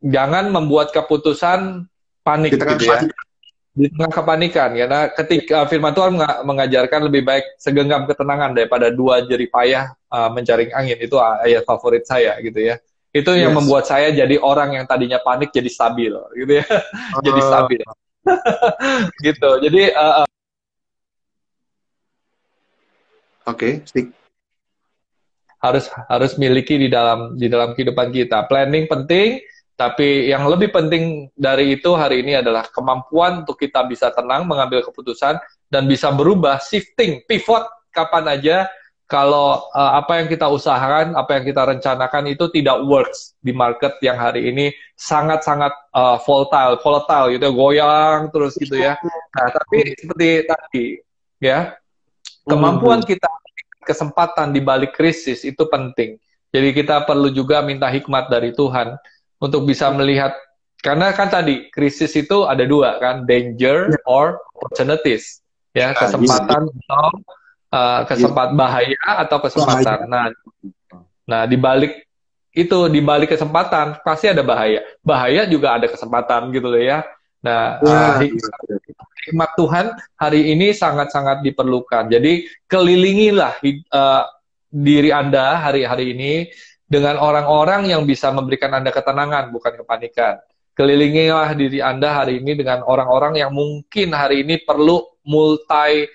jangan membuat keputusan panik gitu ya. Di tengah kepanikan, karena ketika firman Tuhan mengajarkan lebih baik segenggam ketenangan daripada 2 jerih payah menjaring angin. Itu ayat favorit saya gitu ya. Itu yang membuat saya jadi orang yang tadinya panik jadi stabil gitu ya. Jadi stabil. Gitu. Jadi harus miliki di dalam kehidupan kita. Planning penting. Tapi yang lebih penting dari itu hari ini adalah kemampuan untuk kita bisa tenang, mengambil keputusan, dan bisa berubah, shifting, pivot kapan aja kalau apa yang kita usahakan, apa yang kita rencanakan itu tidak works di market yang hari ini sangat-sangat volatile gitu, goyang terus gitu ya. Nah, tapi seperti tadi ya, kemampuan kita, kesempatan di balik krisis itu penting. Jadi kita perlu juga minta hikmat dari Tuhan untuk bisa melihat, karena kan tadi krisis itu ada 2 kan, danger or opportunities ya, kesempatan atau bahaya atau kesempatan. Nah di balik kesempatan pasti ada bahaya juga ada kesempatan gitu loh ya. Nah hikmat Tuhan hari ini sangat-sangat diperlukan. Jadi kelilingilah diri Anda hari-hari ini dengan orang-orang yang bisa memberikan Anda ketenangan, bukan kepanikan. Kelilingilah diri Anda hari ini dengan orang-orang yang mungkin hari ini perlu multi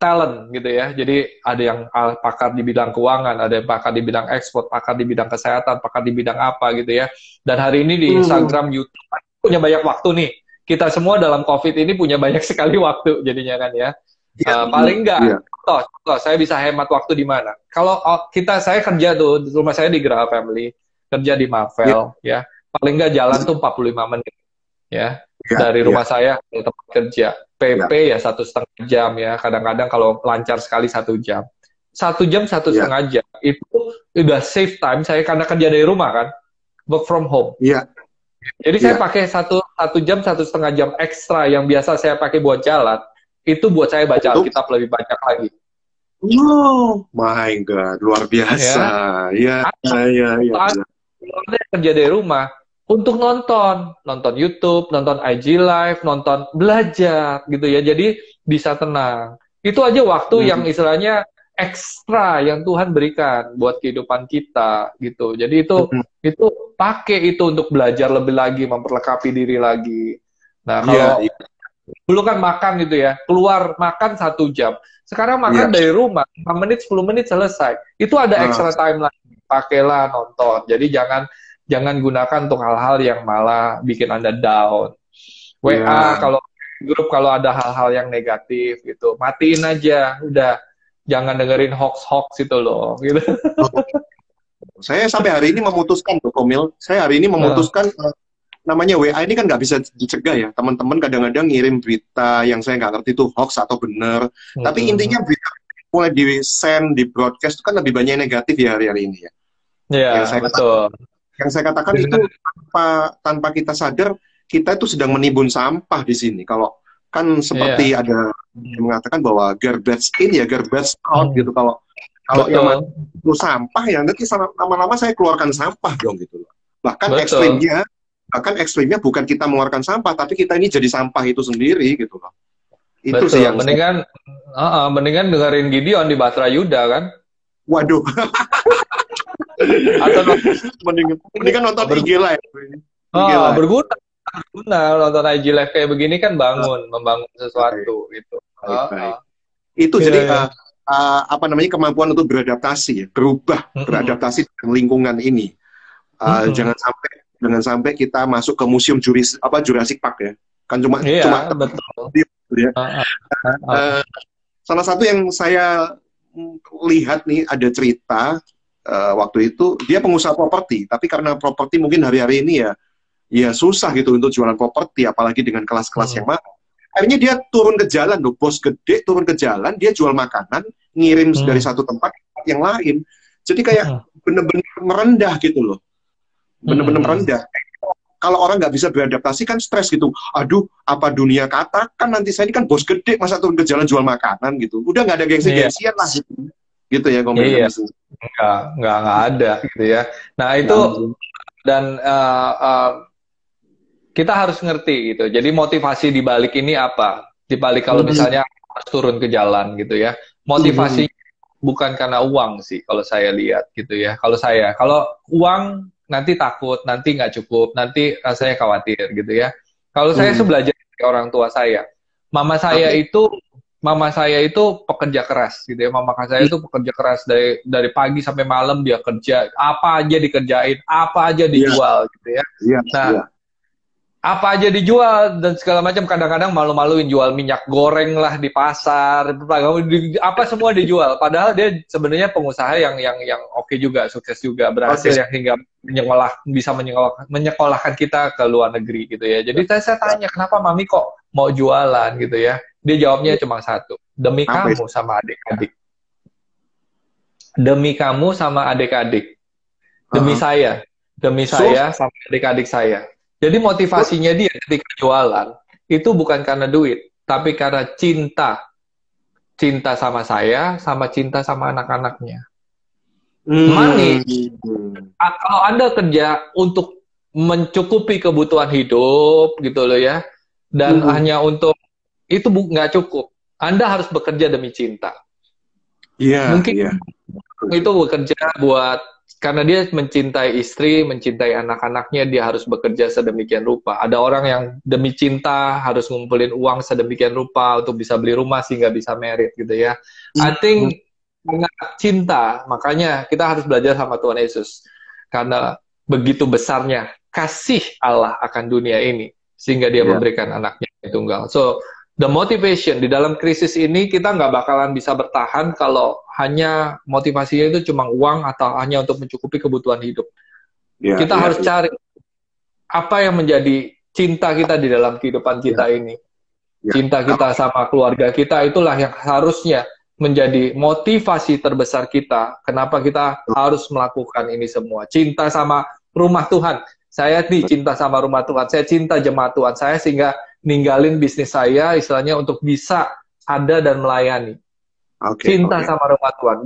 talent gitu ya. Jadi ada yang pakar di bidang keuangan, ada yang pakar di bidang ekspor, pakar di bidang kesehatan, pakar di bidang apa gitu ya. Dan hari ini di Instagram, YouTube punya banyak waktu nih. Kita semua dalam COVID ini punya banyak sekali waktu jadinya kan ya. Paling enggak, contoh, saya bisa hemat waktu di mana? Kalau saya kerja tuh, di rumah saya di Graha Family, kerja di Marvel, ya. Paling enggak jalan tuh 45 menit, ya. Dari rumah saya ke tempat kerja. PP ya 1,5 jam ya. Kadang-kadang kalau lancar sekali 1 jam. 1 jam, 1,5 jam. Itu udah save time saya karena kerja dari rumah kan. Work from home. Jadi saya pakai 1 jam, 1,5 jam ekstra yang biasa saya pakai buat jalan. Itu buat saya baca Alkitab lebih banyak lagi. Oh my God, luar biasa. Ya. Kerja dari rumah untuk nonton YouTube, nonton IG Live, nonton belajar gitu ya. Jadi bisa tenang. Itu aja waktu yang istilahnya ekstra yang Tuhan berikan buat kehidupan kita gitu. Jadi itu pakai itu untuk belajar lebih lagi, memperlengkapi diri lagi. Nah kalau dulu kan makan gitu ya, keluar makan 1 jam. Sekarang makan dari rumah, 5 menit, 10 menit selesai. Itu ada extra time lagi. Pakailah nonton. Jadi jangan gunakan untuk hal-hal yang malah bikin Anda down. WA, kalau ada hal-hal yang negatif gitu, matiin aja. Udah, jangan dengerin hoax-hoax itu loh. Gitu. Saya sampai hari ini memutuskan, Komil. Saya hari ini memutuskan namanya WA ini kan nggak bisa dicegah ya. Teman-teman kadang-kadang ngirim berita yang saya nggak ngerti itu hoax atau benar. Tapi intinya berita mulai di-send, di-broadcast itu kan lebih banyak negatif ya hari-hari ini ya. Iya, betul. Yang saya katakan itu tanpa kita sadar, kita itu sedang menimbun sampah di sini. Kalau kan seperti ada yang mengatakan bahwa garbage in ya garbage out gitu. Kalau yang itu sampah ya nanti lama-lama saya keluarkan sampah dong gitu. Bahkan ekstrimnya bukan kita mengeluarkan sampah, tapi kita ini jadi sampah itu sendiri gitu loh. Itu sih yang mendingan dengerin Gideon di Batra Yuda kan. Waduh. Atau nonton, Mendingan nonton IG Live. IG oh, Live. berguna nonton IG Live kayak begini kan membangun Baik, sesuatu gitu. baik, baik. Itu Iya, jadi iya. apa namanya, kemampuan untuk beradaptasi ya, beradaptasi dengan lingkungan ini. Jangan sampai kita masuk ke museum Jurassic Park ya. Kan cuma Iya, betul. gitu ya. Salah satu yang saya lihat nih, ada cerita waktu itu dia pengusaha properti, tapi karena properti mungkin hari-hari ini ya susah gitu untuk jualan properti, apalagi dengan kelas-kelas yang mahal. Akhirnya dia turun ke jalan loh, bos gede turun ke jalan, dia jual makanan, ngirim dari satu tempat ke tempat yang lain. Jadi kayak bener-bener merendah gitu loh, bener-bener merendah. Kalau orang nggak bisa beradaptasi kan stres gitu. Aduh, apa dunia katakan nanti saya ini kan bos gede, masa turun ke jalan jual makanan gitu. Udah nggak ada gengsi-gengsian lah gitu. Gitu ya, Komil. Iya, nggak ada gitu ya. Nah itu dan kita harus ngerti gitu. Jadi motivasi di balik ini apa? Di balik kalau misalnya harus turun ke jalan gitu ya. Motivasinya bukan karena uang sih kalau saya lihat gitu ya. Kalau uang nanti takut, nanti nggak cukup, nanti saya khawatir gitu ya. Kalau saya belajar dari orang tua saya. Mama saya itu pekerja keras gitu ya. Mama saya itu pekerja keras dari pagi sampai malam dia kerja, apa aja dikerjain, apa aja dijual gitu ya. Nah, apa aja dijual dan segala macam, kadang-kadang malu-maluin jual minyak goreng lah di pasar, apa semua dijual. Padahal dia sebenarnya pengusaha yang oke juga, sukses juga, berhasil yang hingga bisa menyekolahkan kita ke luar negeri gitu ya. Jadi saya tanya, kenapa Mami kok mau jualan gitu ya? Dia jawabnya cuma satu, demi kamu sama adik-adik. Demi kamu sama adik-adik. Demi saya sama adik-adik saya. Jadi motivasinya dia ketika jualan itu bukan karena duit, tapi karena cinta. Cinta sama saya, sama cinta sama anak-anaknya. Money, kalau Anda kerja untuk mencukupi kebutuhan hidup gitu loh ya, dan hanya untuk itu nggak cukup. Anda harus bekerja demi cinta. Mungkin itu bekerja karena dia mencintai istri, mencintai anak-anaknya, dia harus bekerja sedemikian rupa. Ada orang yang demi cinta harus ngumpulin uang sedemikian rupa untuk bisa beli rumah sehingga bisa married gitu ya. I think dengan cinta, makanya kita harus belajar sama Tuhan Yesus. Karena begitu besarnya kasih Allah akan dunia ini, sehingga dia memberikan anaknya yang tunggal. So, the motivation di dalam krisis ini, kita nggak bakalan bisa bertahan kalau hanya motivasinya itu cuma uang atau hanya untuk mencukupi kebutuhan hidup. Kita harus cari apa yang menjadi cinta kita di dalam kehidupan kita ini. Cinta kita sama keluarga kita, itulah yang harusnya menjadi motivasi terbesar kita. Kenapa kita harus melakukan ini semua? Cinta sama rumah Tuhan. Saya cinta sama rumah Tuhan. Saya cinta jemaat Tuhan saya, sehingga ninggalin bisnis saya istilahnya untuk bisa ada dan melayani. Cinta sama rumah Tuhan.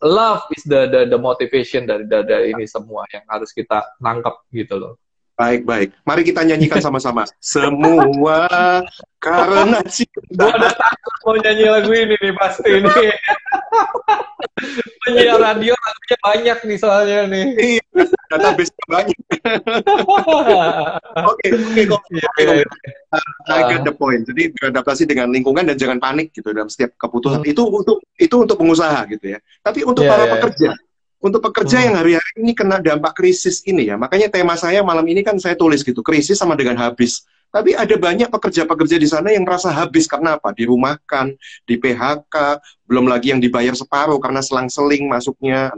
Love is the motivation dari ini semua yang harus kita nangkep gitu loh. Baik. Mari kita nyanyikan sama-sama. Semua karena cinta. Gue udah takut mau nyanyi lagu ini nih pasti nih. Penyiar radio lagunya banyak nih soalnya nih. Database banyak. Oke. I get the point. Jadi beradaptasi dengan lingkungan dan jangan panik gitu dalam setiap keputusan. Itu untuk pengusaha gitu ya. Tapi untuk para pekerja, untuk pekerja yang hari-hari ini kena dampak krisis ini ya. Makanya tema saya malam ini kan saya tulis gitu, krisis sama dengan habis. Tapi ada banyak pekerja-pekerja di sana yang merasa habis karena apa? Dirumahkan, di PHK, belum lagi yang dibayar separuh karena selang-seling masuknya,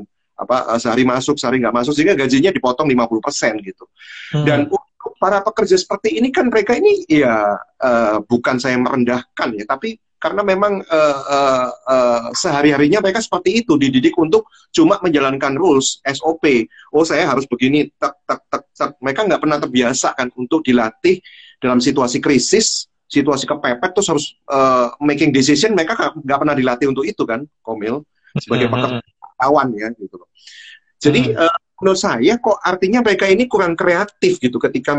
sehari masuk, sehari nggak masuk, sehingga gajinya dipotong 50% gitu. Dan untuk para pekerja seperti ini kan mereka ini ya bukan saya merendahkan ya, tapi karena memang sehari-harinya mereka seperti itu, dididik untuk cuma menjalankan rules, SOP. Oh, saya harus begini, Mereka nggak pernah terbiasa kan untuk dilatih dalam situasi krisis, situasi kepepet, terus harus making decision. Mereka nggak pernah dilatih untuk itu kan, Komil, sebagai pekerjaan ya gitu. Jadi menurut saya kok artinya mereka ini kurang kreatif gitu ketika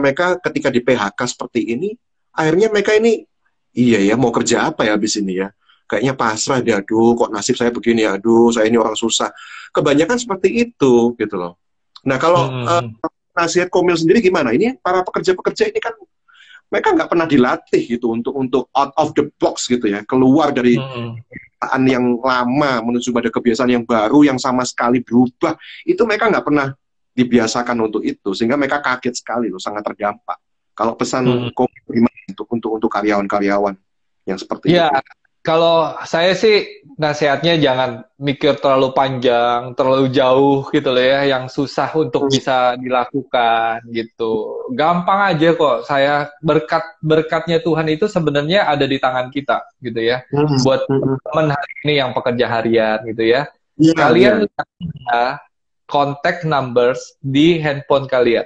di PHK seperti ini. Akhirnya mereka ini iya ya, mau kerja apa ya habis ini ya? kayaknya pasrah deh, aduh kok nasib saya begini, aduh saya ini orang susah. Kebanyakan seperti itu gitu loh. Nah kalau Hmm. nasihat Komil sendiri gimana? Ini para pekerja-pekerja ini kan mereka nggak pernah dilatih gitu untuk out of the box gitu ya, keluar dari Hmm. kebiasaan yang lama menuju pada kebiasaan yang baru yang sama sekali berubah. Itu mereka nggak pernah dibiasakan untuk itu, sehingga mereka kaget sekali loh, sangat terdampak. Kalau pesan Hmm. Komil gimana untuk karyawan-karyawan yang seperti Ya, itu? kalau saya sih nasihatnya jangan mikir terlalu panjang, terlalu jauh gitu loh ya, yang susah untuk Hmm, bisa dilakukan gitu. Gampang aja kok. Saya berkatnya Tuhan itu sebenarnya ada di tangan kita gitu ya. hmm, Buat hmm. teman hari ini yang pekerja harian gitu ya. Iya, iya. Kalian lihat contact numbers di handphone kalian.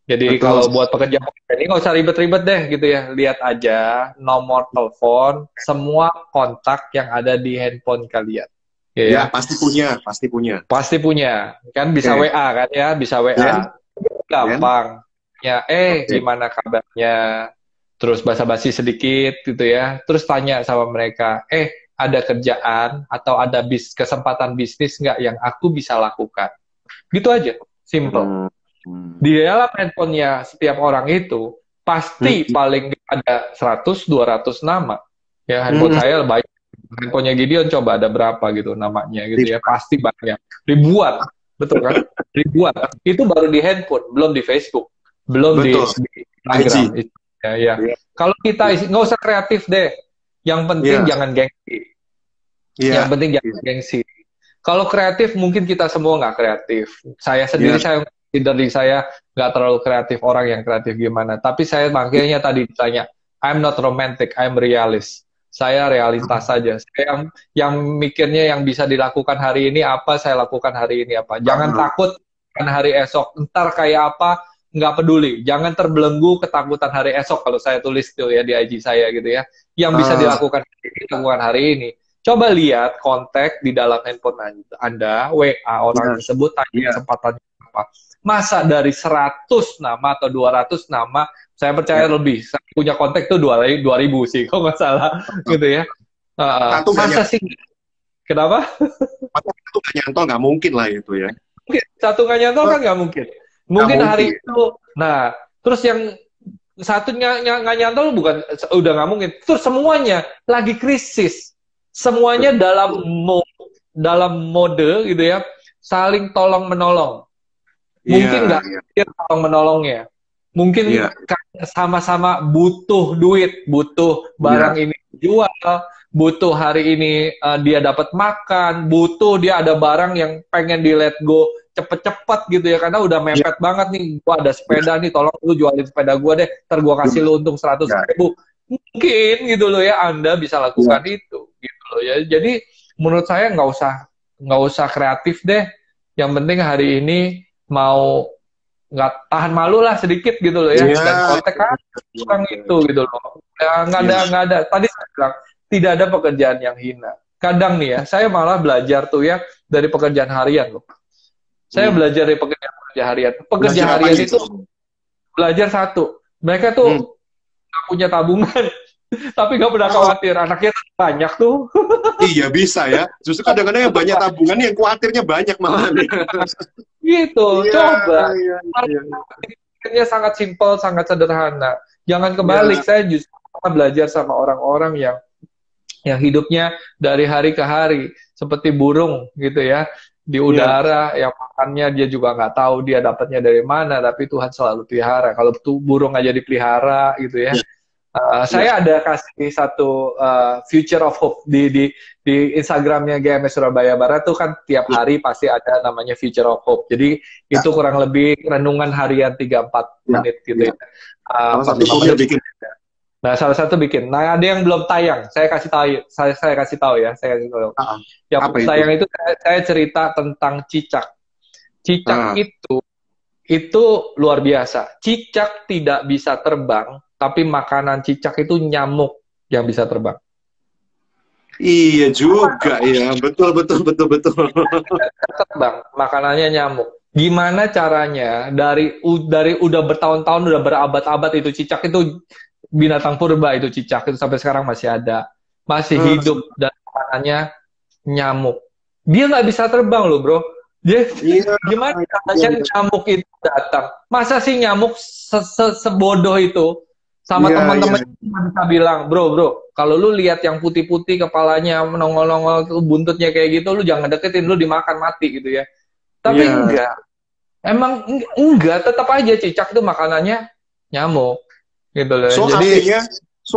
Jadi Betul. kalau buat pekerja-pekerja ini nggak usah ribet-ribet deh gitu ya. Lihat aja nomor telepon semua kontak yang ada di handphone kalian. Ya, Ya, pasti punya, pasti punya. pasti punya. Kan bisa Oke, WA kan ya, bisa then, WA. then, Gampang. Ya, oke. gimana kabarnya? Terus basa-basi sedikit gitu ya. Terus tanya sama mereka, ada kerjaan atau ada kesempatan bisnis nggak yang aku bisa lakukan? Gitu aja, simple. Hmm, hmm, Di dalam handphonenya setiap orang itu pasti hmm, paling nggak ada 100-200 nama. Ya, handphone hmm. saya banyak. Handphonenya Gideon coba ada berapa gitu namanya gitu ya. Pasti banyak. Ribuan. Betul kan? Ribuan. Itu baru di handphone, belum di Facebook, belum Betul. di IG. Instagram. Ya, ya. Iya, Kalau kita nggak usah kreatif deh. Yang penting iya, jangan gengsi. Yang iya, penting jangan gengsi. Kalau kreatif mungkin kita semua nggak kreatif. Saya sendiri iya. saya dari saya nggak terlalu kreatif, orang yang kreatif gimana. Tapi saya makanya tadi ditanya, I'm not romantic, I'm realist. Saya realitas saja. Saya yang mikirnya yang bisa dilakukan hari ini apa, saya lakukan hari ini apa. Jangan takut kan hari esok, ntar kayak apa, nggak peduli. Jangan terbelenggu ketakutan hari esok kalau saya tulis tuh ya di IG saya gitu ya. Yang bisa Ah, dilakukan hari ini, lakukan hari ini. Coba lihat kontak di dalam handphone Anda, WA orang iya, tersebut, tanya iya, kesempatannya apa. Masa dari 100 nama atau 200 nama, saya percaya iya. lebih. Saya punya kontak tuh 2000 sih, kalau nggak salah. Gitu ya. Satu nggak Masa nyantol, sih? Kenapa? satu nggak nyantol nggak mungkin lah itu ya. Mungkin. Satu nggak nyantol Oh, kan nggak mungkin. nggak Mungkin hari mungkin. itu, nah, terus yang satunya nggak nyantol bukan udah nggak mungkin. Terus semuanya lagi krisis, semuanya dalam mode gitu ya, saling tolong menolong. Iya, Mungkin nggak iya, mikir tolong menolongnya, mungkin iya, sama-sama butuh duit, butuh iya, barang ini dijual, butuh hari ini dia dapat makan, butuh dia ada barang yang pengen di let go cepet-cepet gitu ya, karena udah iya, mepet banget nih, gua ada iya, sepeda nih, tolong lu jualin sepeda gua deh, ntar gua kasih lu untung 100 iya, ribu. Mungkin gitu loh ya, Anda bisa iya, lakukan itu gitu loh ya. Jadi menurut saya nggak usah kreatif deh. Yang penting hari ini mau nggak tahan malu lah sedikit gitu loh ya, iya, dan kontak kan iya, orang itu gitu loh ya. nggak iya, ada nggak ada tadi saya bilang tidak ada pekerjaan yang hina. Kadang nih ya saya malah belajar tuh ya dari pekerjaan harian loh. Saya hmm. belajar dari pekerja Belajar apa harian itu? itu belajar satu, mereka Hmm. tuh nggak punya tabungan tapi nggak pernah Oh, khawatir anaknya banyak tuh. iya bisa ya. Justru kadang-kadang yang banyak tabungan yang khawatirnya banyak malah. Gitu Iya, coba. iya, iya, Pikirnya sangat simpel, sangat sederhana. Jangan kebalik. iya, Saya justru belajar sama orang-orang yang hidupnya dari hari ke hari seperti burung gitu ya di iya, udara, yang makannya dia juga nggak tahu dia dapatnya dari mana, tapi Tuhan selalu pelihara. Kalau tuh burung aja dipelihara gitu ya. iya, iya. Saya ada kasih satu Future of Hope di Instagramnya GMS Surabaya Barat tuh kan tiap Iya, hari pasti ada namanya Future of Hope. Jadi itu kurang lebih renungan harian 3-4 iya, menit gitu iya. ya. Salah Empat satu lima kuliah menit. bikin. Nah, salah satu bikin. Nah, ada yang belum tayang. Saya kasih tahu, saya kasih tahu ya. Saya kasih tahu. Ah, Yang apa belum itu? tayang itu saya cerita tentang cicak. Cicak Ah, itu luar biasa. Cicak tidak bisa terbang, tapi makanan cicak itu nyamuk yang bisa terbang. iya juga ya. Betul, betul, betul, betul. Terbang, makanannya nyamuk. Gimana caranya dari udah bertahun-tahun, udah berabad-abad itu cicak itu binatang purba itu cicak itu sampai sekarang masih ada. masih hidup dan makanannya nyamuk. Dia nggak bisa terbang loh, bro. Dia gimana caranya nyamuk itu datang? Masa sih nyamuk sebodoh itu sama teman-teman bisa bilang, bro, kalau lu lihat yang putih-putih kepalanya menongol-nongol buntutnya kayak gitu, lu jangan deketin, lu dimakan mati gitu ya. Tapi enggak. Emang enggak, tetap aja cicak itu makanannya nyamuk gitu loh. Jadi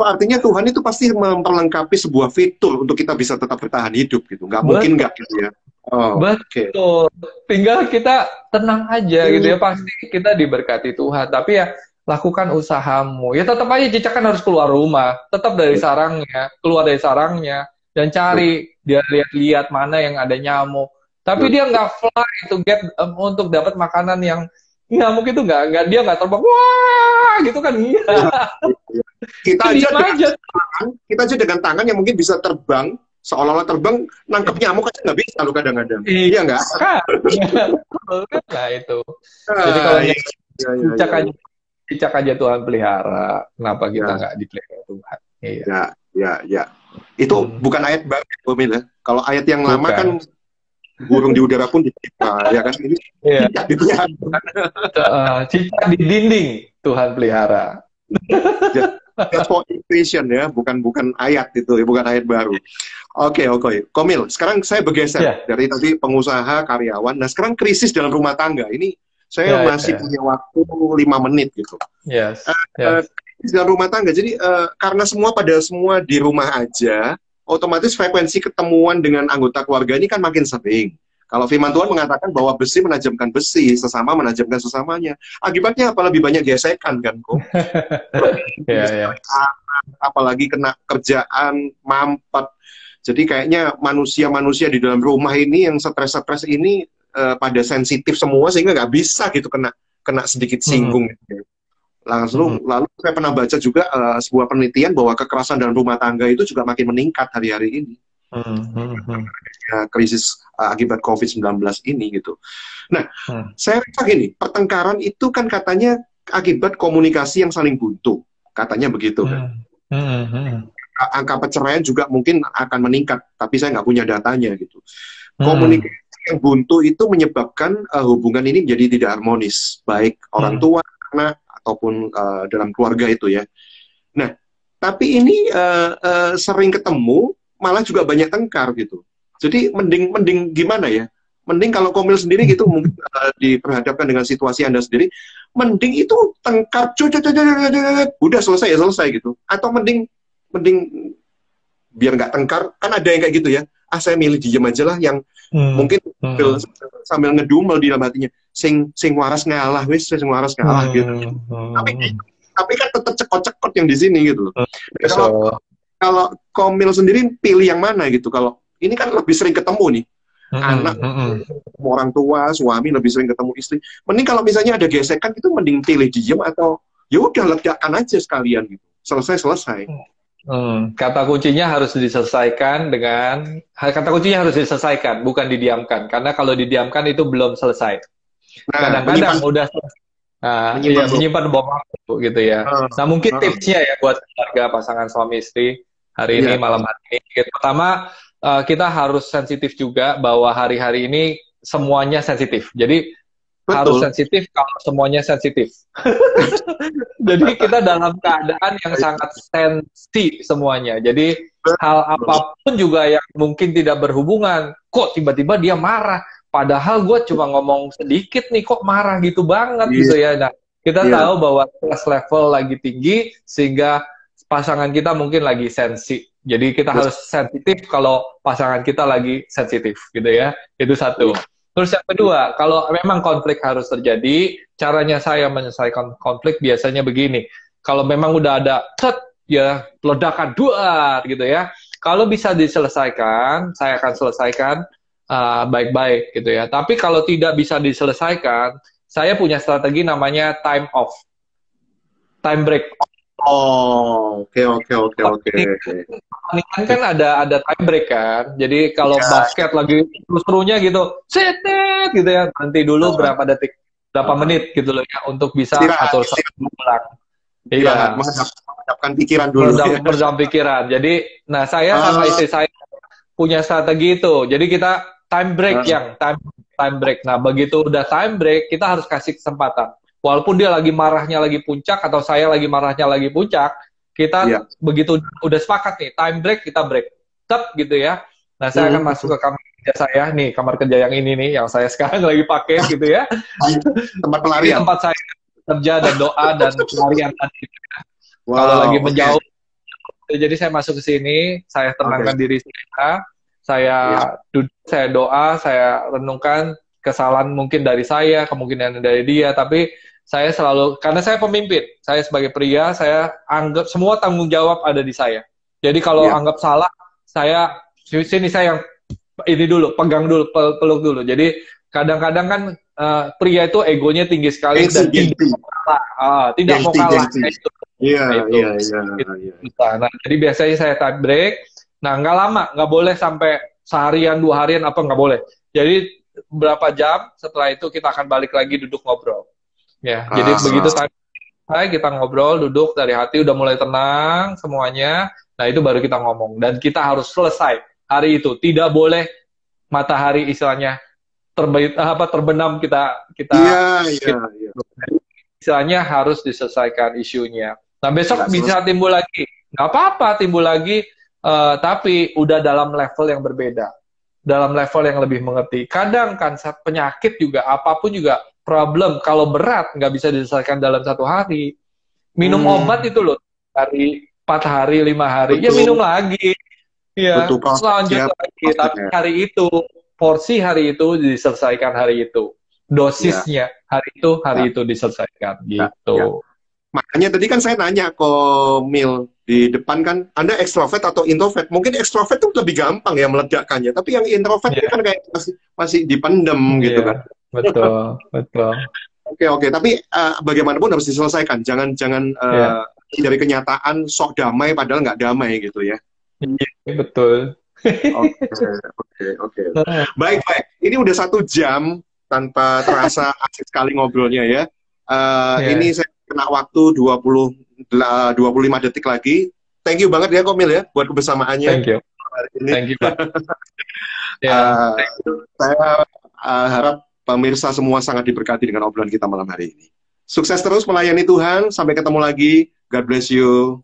artinya Tuhan itu pasti memperlengkapi sebuah fitur untuk kita bisa tetap bertahan hidup gitu. Nggak mungkin nggak gitu ya. Oh, betul. Tinggal kita tenang aja gitu ya. Pasti kita diberkati Tuhan. Tapi ya lakukan usahamu. Ya tetap aja cicak kan harus keluar rumah. Tetap dari sarangnya, keluar dari sarangnya dan cari dia lihat-lihat mana yang ada nyamuk. Tapi dia nggak fly to get untuk dapat makanan yang nyamuk itu nggak dia nggak terbang. Wah, gitu kan iya. Kita aja dengan tangan yang mungkin bisa terbang, seolah-olah terbang, nangkep nyamuk aja nggak bisa lo kadang-kadang. Iya nggak? Nah itu. Jadi kalau cicak aja Tuhan pelihara, kenapa kita nggak dipelihara Tuhan? Ya. Itu bukan ayat baru, Komil. Kalau ayat yang lama kan burung di udara pun dipelihara, ya kan? Ini cicak dipelihara. Cicak di dinding Tuhan pelihara. Just for inspiration ya, bukan ayat itu, bukan ayat baru. Oke. Komil, sekarang saya bergeser dari tadi pengusaha, karyawan. Nah, sekarang krisis dalam rumah tangga. Ini saya masih punya waktu 5 menit gitu. Krisis dalam rumah tangga. Jadi karena semua di rumah aja, otomatis frekuensi ketemuan dengan anggota keluarga ini kan makin sering. Kalau firman Tuhan mengatakan bahwa besi menajamkan besi, sesama menajamkan sesamanya. Akibatnya apa? Lebih banyak gesekan kan, kok. Apalagi kena kerjaan, mampet. Jadi kayaknya manusia-manusia di dalam rumah ini yang stres-stres ini pada sensitif semua sehingga nggak bisa gitu kena sedikit singgung. Lalu saya pernah baca juga sebuah penelitian bahwa kekerasan dalam rumah tangga itu juga makin meningkat hari-hari ini. Krisis akibat COVID-19 ini gitu. Nah, saya rasa gini, pertengkaran itu kan katanya akibat komunikasi yang saling buntu, katanya begitu kan. Angka perceraian juga mungkin akan meningkat, tapi saya nggak punya datanya gitu. Komunikasi yang buntu itu menyebabkan hubungan ini menjadi tidak harmonis, baik orang tua, anak, ataupun dalam keluarga itu ya. Nah, tapi ini sering ketemu, malah juga banyak tengkar gitu. Jadi mending gimana ya? Mending kalau Komil sendiri gitu mungkin diperhadapkan dengan situasi Anda sendiri, mending itu tengkar, udah selesai gitu. Atau mending biar nggak tengkar, kan ada yang kayak gitu ya. Saya milih diem aja lah yang mungkin sambil ngedumel di dalam hatinya, sing waras ngalah gitu. Tapi kan tetap cekot-cekot yang di sini gitu. Kalau Komil sendiri pilih yang mana gitu? Kalau ini kan lebih sering ketemu nih, anak, orang tua, suami lebih sering ketemu istri. Mending kalau misalnya ada gesekan itu mending pilih diem atau ya udah ledakan aja sekalian gitu. Selesai. Kata kuncinya harus diselesaikan bukan didiamkan. Karena kalau didiamkan itu belum selesai. Kadang-kadang udah menyimpan bom waktu gitu ya. Nah mungkin tipsnya ya buat keluarga pasangan suami istri hari ini malam hari ini. Pertama kita harus sensitif juga bahwa hari-hari ini semuanya sensitif. Jadi harus sensitif kalau semuanya sensitif. Jadi kita dalam keadaan yang sangat sensi semuanya. Jadi hal apapun juga yang mungkin tidak berhubungan, kok tiba-tiba dia marah. Padahal gue cuma ngomong sedikit nih, kok marah gitu banget gitu ya. Nah, kita tahu bahwa stress level lagi tinggi, sehingga pasangan kita mungkin lagi sensi. Jadi kita harus sensitif kalau pasangan kita lagi sensitif gitu ya. Itu satu. Terus yang kedua, kalau memang konflik harus terjadi, caranya saya menyelesaikan konflik biasanya begini. Kalau memang udah ada ledakan duar gitu ya. Kalau bisa diselesaikan, saya akan selesaikan baik-baik gitu ya. Tapi kalau tidak bisa diselesaikan, saya punya strategi namanya time off, time break. Oke. Kan ada time break kan. Jadi kalau basket lagi seru-serunya gitu, setet gitu ya, nanti dulu berapa detik, berapa menit gitu loh ya untuk bisa atur ulang. Iya. meredapkan pikiran dulu. Meredam pikiran. Jadi, nah saya sama istri saya punya strategi itu. Jadi kita time break time break. Nah, begitu udah time break, kita harus kasih kesempatan. Walaupun dia lagi marahnya lagi puncak atau saya lagi marahnya lagi puncak, kita begitu udah sepakat nih, time break kita break. Tetap gitu ya. Nah, saya akan masuk ke kamar kerja saya nih, kamar kerja yang ini nih, yang saya sekarang lagi pakai gitu ya. Tempat pelarian. Tempat saya kerja dan doa dan pelarian tadi. Kalau lagi menjauh. Jadi saya masuk ke sini, saya tenangkan diri saya duduk, saya doa, saya renungkan kesalahan mungkin dari saya, kemungkinan dari dia, tapi saya selalu, karena saya pemimpin, saya sebagai pria, saya anggap semua tanggung jawab ada di saya. Jadi kalau anggap salah, saya sini saya yang ini dulu, pegang dulu, peluk dulu. Jadi kadang-kadang kan pria itu egonya tinggi sekali dan tidak mau kalah. Iya. Nah, jadi biasanya saya time break. Nah, nggak lama, nggak boleh sampai seharian, 2 harian, apa nggak boleh. Jadi berapa jam setelah itu kita akan balik lagi duduk ngobrol. Ya, jadi begitu kita ngobrol, duduk dari hati udah mulai tenang semuanya. Nah, itu baru kita ngomong dan kita harus selesai hari itu. Tidak boleh matahari istilahnya terbenam kita istilahnya harus diselesaikan isunya. Nah, besok bisa timbul lagi. Nggak apa-apa timbul lagi, tapi udah dalam level yang berbeda. Dalam level yang lebih mengerti. Kadang kan penyakit juga, apapun juga, problem, kalau berat, nggak bisa diselesaikan dalam 1 hari. Minum obat itu loh, hari 4 hari, 5 hari, ya minum lagi. Ya, lanjut lagi. Tapi hari itu, porsi hari itu diselesaikan hari itu. Dosisnya hari itu diselesaikan gitu. Makanya tadi kan saya nanya ke Mil di depan kan, Anda ekstrovert atau introvert? Mungkin ekstrovert itu lebih gampang ya meledakkannya, tapi yang introvert itu kan kayak masih dipendem gitu kan. Betul. Oke. Tapi bagaimanapun harus diselesaikan. Jangan dari kenyataan sok damai padahal nggak damai gitu ya. Betul. Oke. Baik. Ini udah 1 jam tanpa terasa asik sekali ngobrolnya ya. Ini saya kena waktu 25 detik lagi. Thank you banget ya Komil ya buat kebersamaannya. Thank you. Thank you, Pak. Saya harap pemirsa semua sangat diberkati dengan obrolan kita malam hari ini. Sukses terus melayani Tuhan. Sampai ketemu lagi. God bless you.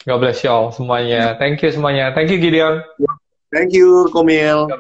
God bless you all semuanya. Thank you semuanya. Thank you Gideon. Thank you Komil.